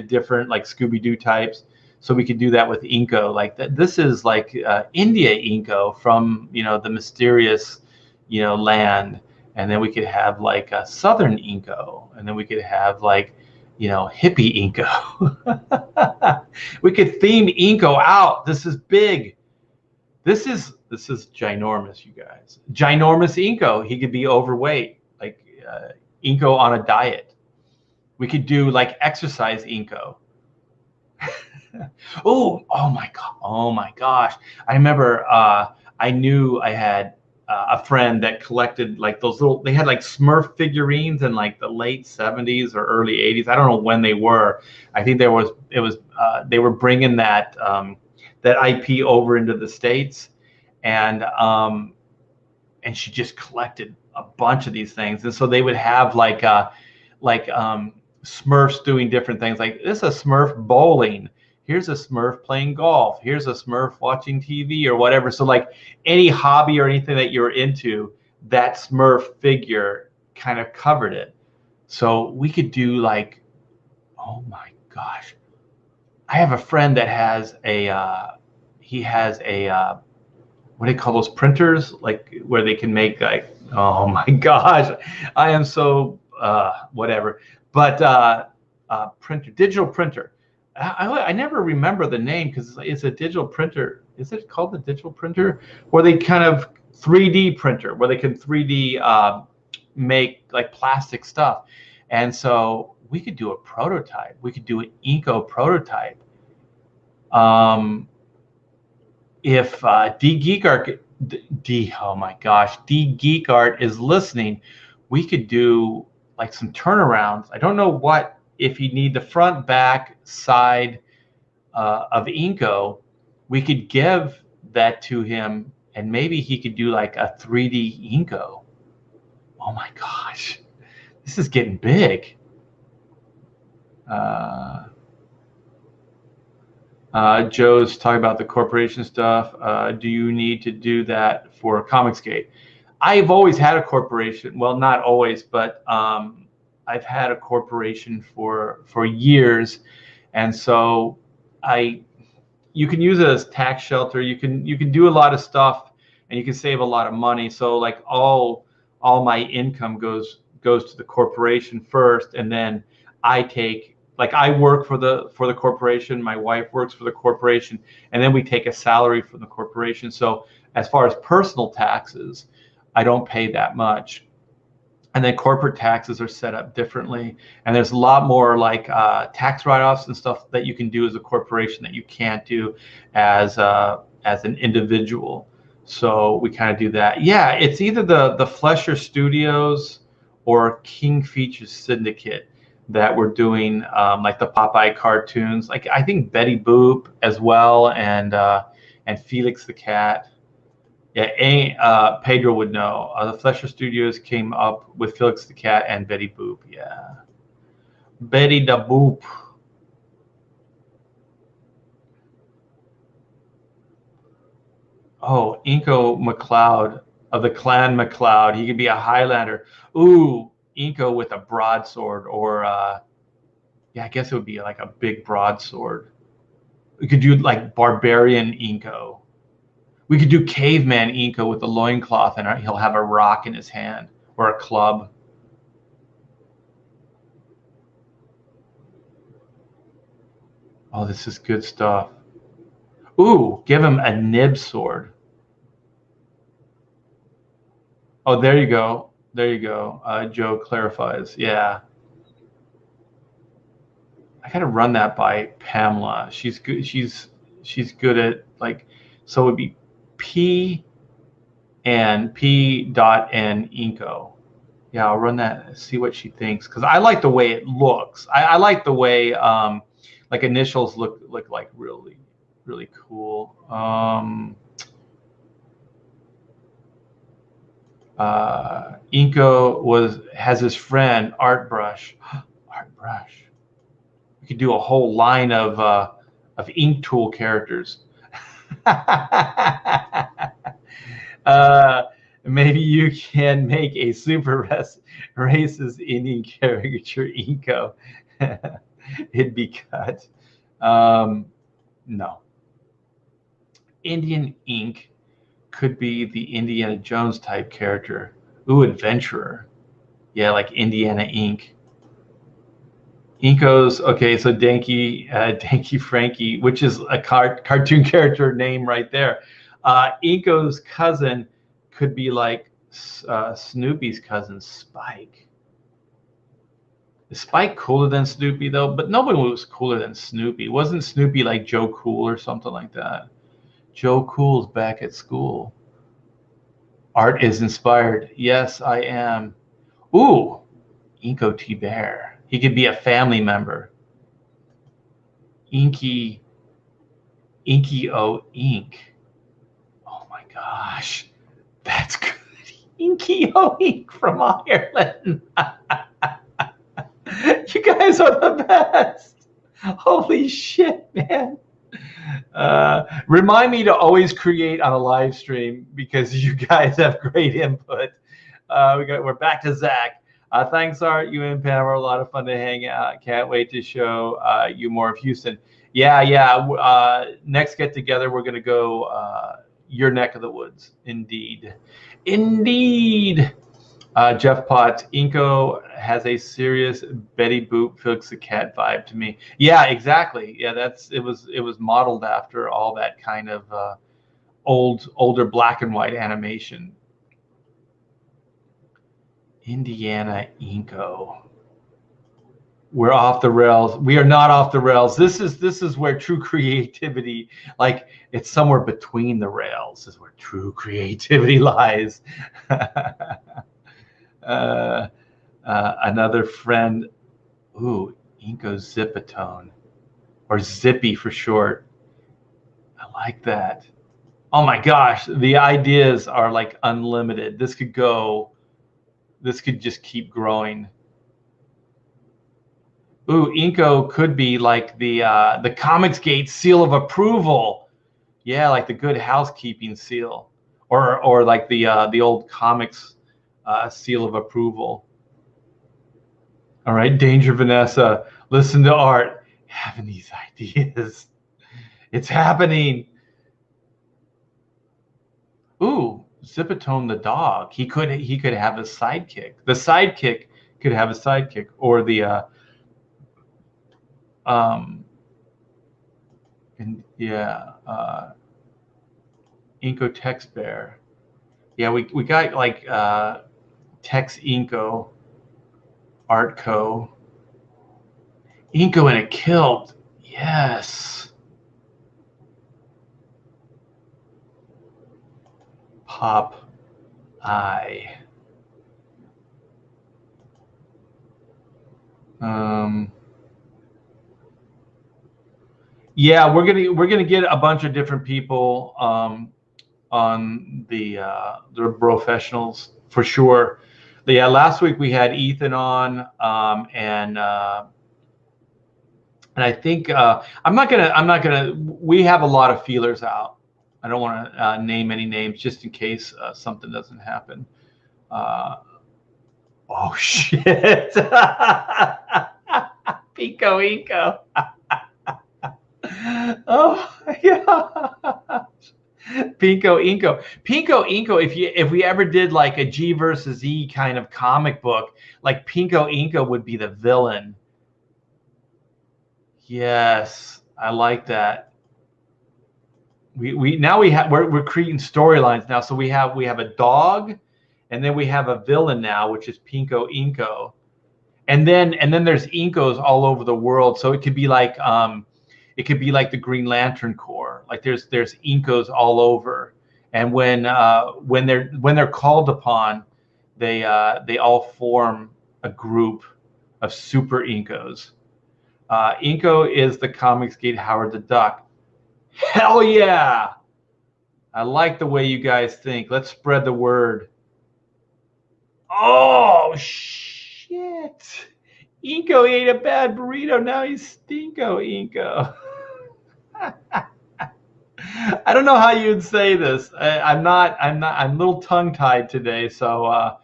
different like Scooby-Doo types. So we could do that with Inko. Like that. This is like India Inko from the mysterious land, and then we could have like a Southern Inko, and then we could have like hippie Inko. We could theme Inko out. This is big. This is ginormous, you guys. Ginormous Inko. He could be overweight, like Inko on a diet. We could do like exercise Inko. Oh my gosh. I remember I knew I had a friend that collected like those little, they had like Smurf figurines in like the late 70s or early 80s. I don't know when they were. I think they were bringing that IP over into the States, and she just collected a bunch of these things. And so they would have like Smurfs doing different things. Like this is a Smurf bowling. Here's a Smurf playing golf. Here's a Smurf watching TV or whatever. So like any hobby or anything that you're into, that Smurf figure kind of covered it. So we could do like, oh my gosh. I have a friend that has he has a, what do they call those printers? Like where they can make like, oh my gosh, I am so, whatever. But digital printer. I never remember the name because it's a digital printer. Is it called the digital printer? Where they kind of 3D printer, where they can 3D make like plastic stuff. And so we could do a prototype. We could do an Inko prototype. If oh my gosh, D Geek Art is listening, we could do like some turnarounds. I don't know what, if you need the front, back, side of Inko, we could give that to him, and maybe he could do like a 3D Inko. Oh my gosh, this is getting big. Joe's talking about the corporation stuff. Do you need to do that for Comicsgate? I've always had a corporation. Well, not always, but I've had a corporation for years, and so you can use it as tax shelter. You can do a lot of stuff, and you can save a lot of money. So like all my income goes to the corporation first, and then I work for the corporation. My wife works for the corporation, and then we take a salary from the corporation. So as far as personal taxes, I don't pay that much. And then corporate taxes are set up differently. And there's a lot more like tax write-offs and stuff that you can do as a corporation that you can't do as an individual. So we kind of do that. Yeah, it's either the Flesher Studios or King Features Syndicate. that were doing like the Popeye cartoons. Like I think Betty Boop as well, and Felix the Cat. Yeah, Pedro would know. The Fleischer Studios came up with Felix the Cat and Betty Boop. Yeah, Betty da Boop. Oh, Inko McLeod of the Clan McLeod. He could be a Highlander. Ooh, Inko with a broadsword, or yeah, I guess it would be like a big broadsword. We could do like barbarian Inko. We could do caveman Inko with a loincloth, and he'll have a rock in his hand or a club. Oh, this is good stuff. Ooh, give him a nib sword. Oh, there you go. There you go. Joe clarifies. Yeah. I gotta run that by Pamela. She's good. She's good at like, so it'd be P and P dot N Inko. Yeah, I'll run that. See what she thinks, because I like the way it looks. I like the way like initials look like really cool. Inko has his friend Art Brush. Art Brush. We could do a whole line of ink tool characters. Maybe you can make a super racist Indian caricature Inko. It'd be cut. No. Indian ink could be the Indiana Jones type character. Ooh, adventurer. Yeah, like Indiana Ink. Inko's okay. So Danky Frankie, which is a cartoon character name right there. Inko's cousin could be like Snoopy's cousin, Spike. Is Spike cooler than Snoopy though? But nobody was cooler than Snoopy. Wasn't Snoopy like Joe Cool or something like that? Joe Cool's back at school. Art is inspired. Yes, I am. Ooh, Inko T Bear. He could be a family member. Inky O Ink. Oh my gosh, that's good. Inky O Ink from Ireland. You guys are the best. Holy shit, man. Remind me to always create on a live stream, because you guys have great input. We're back to Zach. Thanks, Art. You and Pam were a lot of fun to hang out. Can't wait to show you more of Houston. Yeah. Next get together, we're going to go your neck of the woods. Indeed. Jeff Potts, Inko has a serious Betty Boop, Felix the Cat vibe to me. Yeah, exactly. Yeah, it was modeled after all that kind of older black and white animation. Indiana Inko. We're off the rails. We are not off the rails. This is where true creativity, like it's somewhere between the rails, is where true creativity lies. Another friend. Ooh, Inko Zipatone, or Zippy for short. I like that. Oh my gosh, the ideas are like unlimited. This could just keep growing. Ooh, Inko could be like the Comicsgate seal of approval. Yeah, like the Good Housekeeping seal, or like the old comics seal of approval. All right, Danger Vanessa, listen to Art having these ideas. It's happening. Ooh, Zipatone the dog. He could have a sidekick. The sidekick could have a sidekick, or the Inko Text Bear. Yeah, we got like Tex Inko, Artco, Inko in a kilt. Yes. Pop Eye. Yeah, we're gonna get a bunch of different people on the professionals for sure. But yeah, last week we had Ethan on, and I think I'm not gonna. We have a lot of feelers out. I don't want to name any names just in case something doesn't happen. Uh, oh shit! Pico Inko. Oh yeah. Pinko Inko. If we ever did like a G versus E kind of comic book, like Pinko Inko would be the villain. Yes, I like that. We're creating storylines now. So we have a dog, and then we have a villain now, which is Pinko Inko, and then there's Inkos all over the world. So it could be like the Green Lantern Corps. Like there's Inkos all over, and when they're called upon, they all form a group of super Inkos. Inko is the Comicsgate Howard the Duck. Hell yeah! I like the way you guys think. Let's spread the word. Oh shit! Inko ate a bad burrito. Now he's Stinko Inko. I don't know how you'd say this. I'm not. I'm a little tongue tied today. So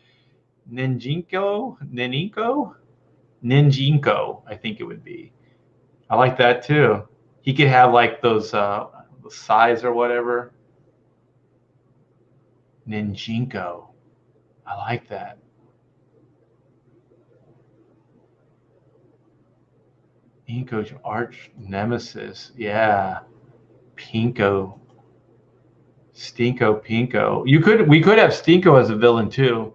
Ninjinko. I think it would be. I like that too. He could have like those size or whatever. Ninjinko. I like that. Inko's arch nemesis. Yeah. Pinko. Stinko Pinko. We could have Stinko as a villain too.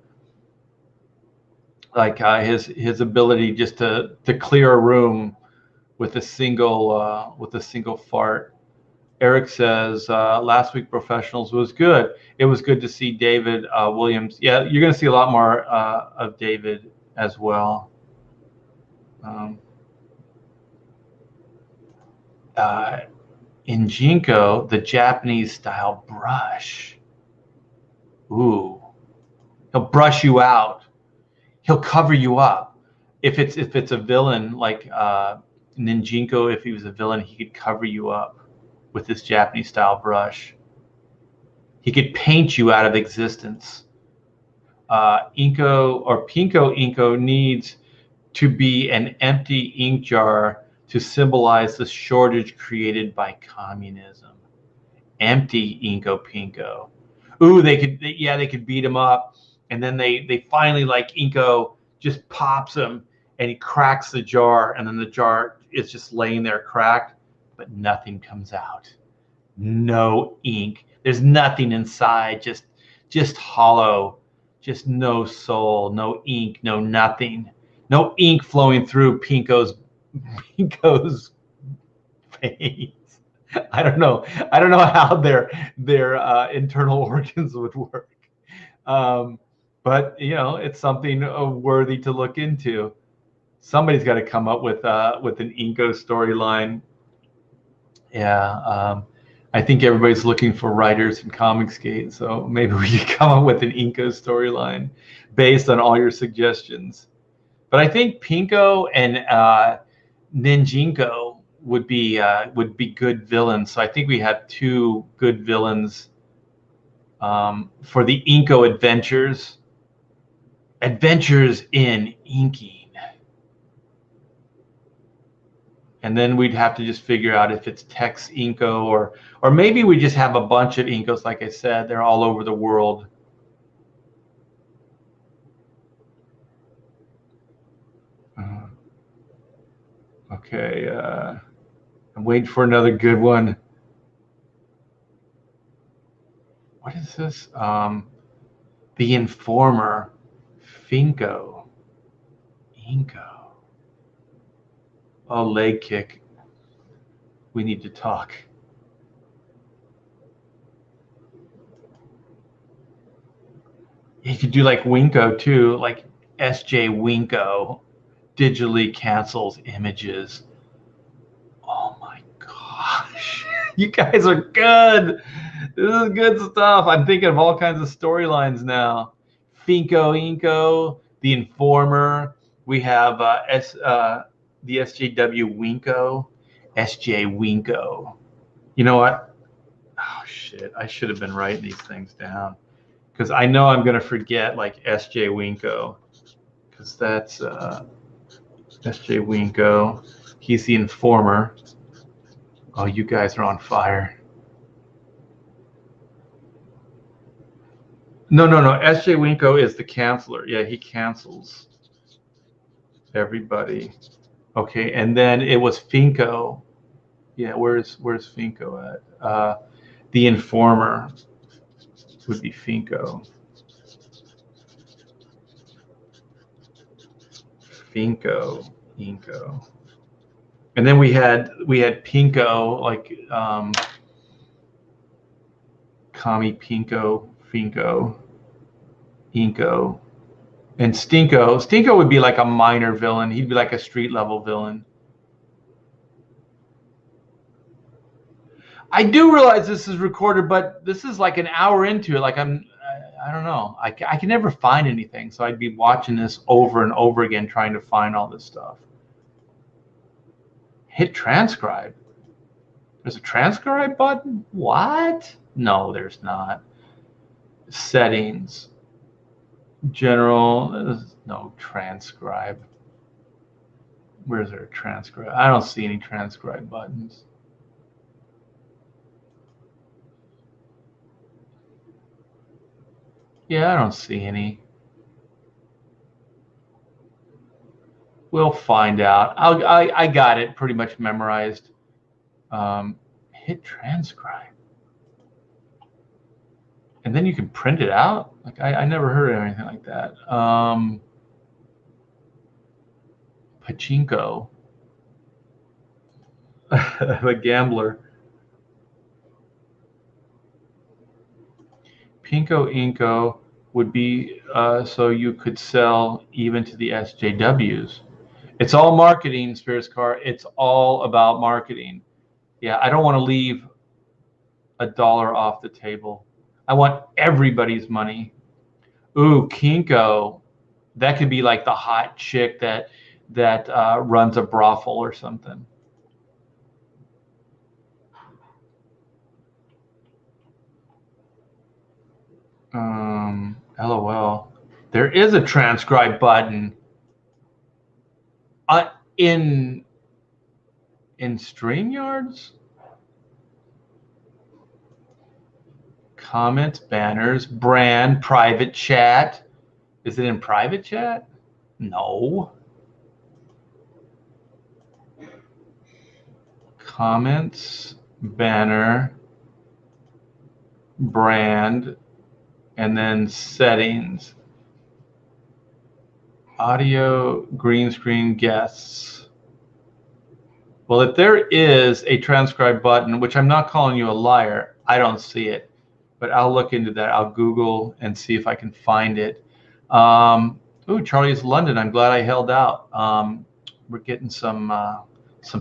Like his ability just to clear a room with a single fart. Eric says last week Professionals was good. It was good to see David Williams. Yeah, you're going to see a lot more of David as well. In Jinko, the Japanese style brush. Ooh, he'll brush you out. He'll cover you up. If it's a villain like Ninjinko, if he was a villain, he could cover you up with this Japanese style brush. He could paint you out of existence. Inko or Pinko Inko needs to be an empty ink jar to symbolize the shortage created by communism. Empty Inko Pinko. Ooh, they could beat him up, and then they finally, like, Inko just pops him and he cracks the jar, and then the jar is just laying there cracked, but nothing comes out. No ink. There's nothing inside, just hollow, just no soul, no ink, no nothing. No ink flowing through Pinko's veins. I don't know how their internal organs would work. But it's something worthy to look into. Somebody's got to come up with an Inko storyline. Yeah, I think everybody's looking for writers in Comicsgate, so maybe we could come up with an Inko storyline based on all your suggestions. But I think Pinko and Ninjinko would be good villains. So I think we have two good villains for the Inko adventures. Adventures in inking. And then we'd have to just figure out if it's Tex Inko or maybe we just have a bunch of Inkos. Like I said, they're all over the world. Okay, I'm waiting for another good one. What is this? The Informer, Finko, Inko. Oh, leg kick. We need to talk. You could do like Winko too, like SJ Winko digitally cancels images. Oh my God. You guys are good. This is good stuff. I'm thinking of all kinds of storylines now. Inko, the Informer. We have the SJW Winko, SJ Winko. You know what? Oh shit! I should have been writing these things down because I know I'm gonna forget like SJ Winko, because that's SJ Winko. He's the Informer. Oh, you guys are on fire. No. SJ Winko is the canceller. Yeah, he cancels everybody. Okay, and then it was Finko. Yeah, where's Finko at? The Informer would be Finko. Inko. And then we had Pinko, like Kami Pinko, Finko, Inko, and Stinko. Stinko would be like a minor villain. He'd be like a street level villain. I do realize this is recorded, but this is like an hour into it. Like I don't know. I can never find anything, so I'd be watching this over and over again, trying to find all this stuff. Hit transcribe. There's a transcribe button? What? No, there's not. Settings. General. No transcribe. Where's there a transcribe? I don't see any transcribe buttons. Yeah, I don't see any. We'll find out. I got it pretty much memorized. Hit transcribe. And then you can print it out? Like I never heard of anything like that. Pachinko. The gambler. Pinko Inko would be so you could sell even to the SJWs. It's all marketing, Spirits Car. It's all about marketing. Yeah, I don't want to leave $1 off the table. I want everybody's money. Ooh, Kinko. That could be like the hot chick that runs a brothel or something. LOL. There is a transcribe button in StreamYards. Comments, banners, brand, private chat. Is it in private chat? No. Comments, banner, brand, and then settings. Audio, green screen, guests. Well, if there is a transcribe button, which I'm not calling you a liar, I don't see it, but I'll look into that. I'll Google and see if I can find it. Ooh, Charlie's London. I'm glad I held out. We're getting some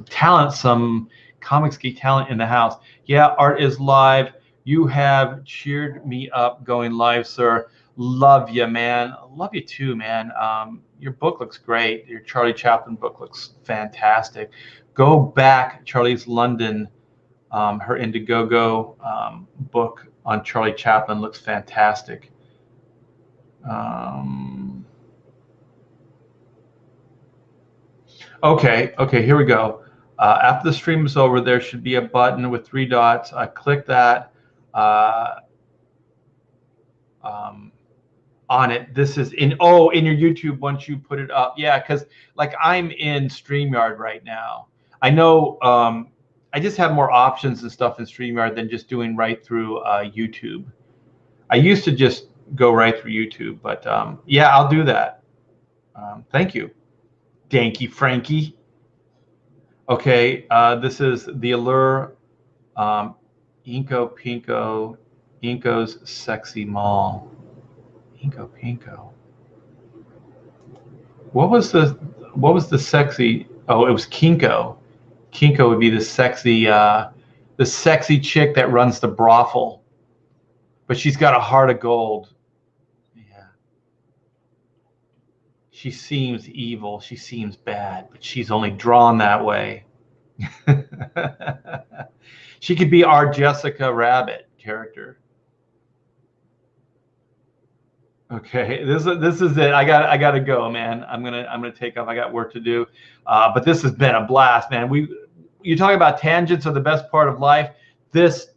talent, some Comics Geek talent in the house. Yeah, Art is live. You have cheered me up going live, sir. Love you, man. Love you too, man. Your book looks great. Your Charlie Chaplin book looks fantastic. Go back, Charlie's London, her Indiegogo book on Charlie Chaplin looks fantastic. Okay, here we go. After the stream is over, there should be a button with 3 dots. I click that. On it. This is in your YouTube once you put it up. Yeah, because like I'm in StreamYard right now. I know I just have more options and stuff in StreamYard than just doing right through YouTube. I used to just go right through YouTube, but yeah, I'll do that. Thank you, Danky Frankie. Okay, this is the Allure Inko Pinko, Inko's Sexy Mall. Inko Pinko. What was the sexy? Oh, it was Kinko. Kinko would be the the sexy chick that runs the brothel, but she's got a heart of gold. Yeah. She seems evil. She seems bad, but she's only drawn that way. She could be our Jessica Rabbit character. Okay, this is it. I gotta go, man. I'm gonna take off. I got work to do. But this has been a blast, man. You talk about tangents are the best part of life. This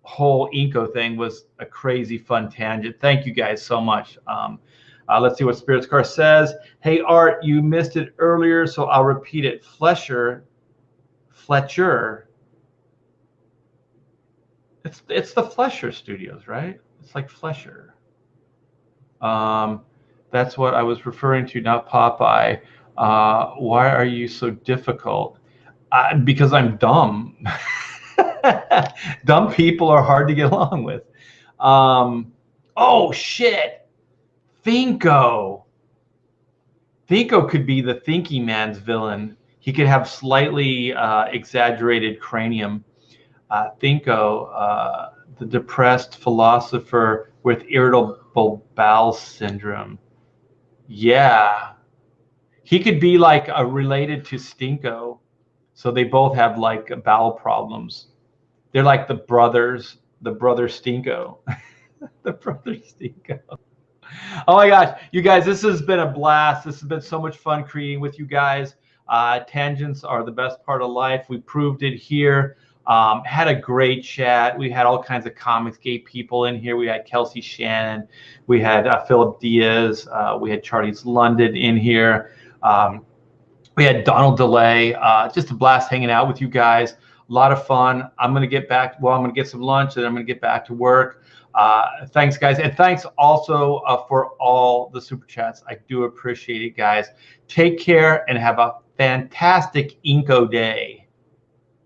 whole Inko thing was a crazy fun tangent. Thank you guys so much. Let's see what Spirits Car says. Hey Art, you missed it earlier, so I'll repeat it. Fletcher. It's the Fletcher Studios, right? It's like Fletcher. That's what I was referring to, not Popeye. Why are you so difficult? Because I'm dumb. Dumb people are hard to get along with. Oh shit, Inko. Inko could be the thinking man's villain. He could have slightly exaggerated cranium. Inko, the depressed philosopher with irritable bowel syndrome. Yeah, he could be like related to Stinko, so they both have like bowel problems. They're like the brother Stinko. The brother Stinko. Oh my gosh, you guys, this has been a blast. This has been so much fun creating with you guys. Tangents are the best part of life. We proved it here. Had a great chat. We had all kinds of Comicsgate people in here. We had Kelsey Shannon. We had Philip Diaz. We had Charlie's London in here. We had Donald DeLay. Just a blast hanging out with you guys. A lot of fun. I'm going to get back. Well, I'm going to get some lunch, and I'm going to get back to work. Thanks, guys. And thanks also for all the super chats. I do appreciate it, guys. Take care and have a fantastic Inko day.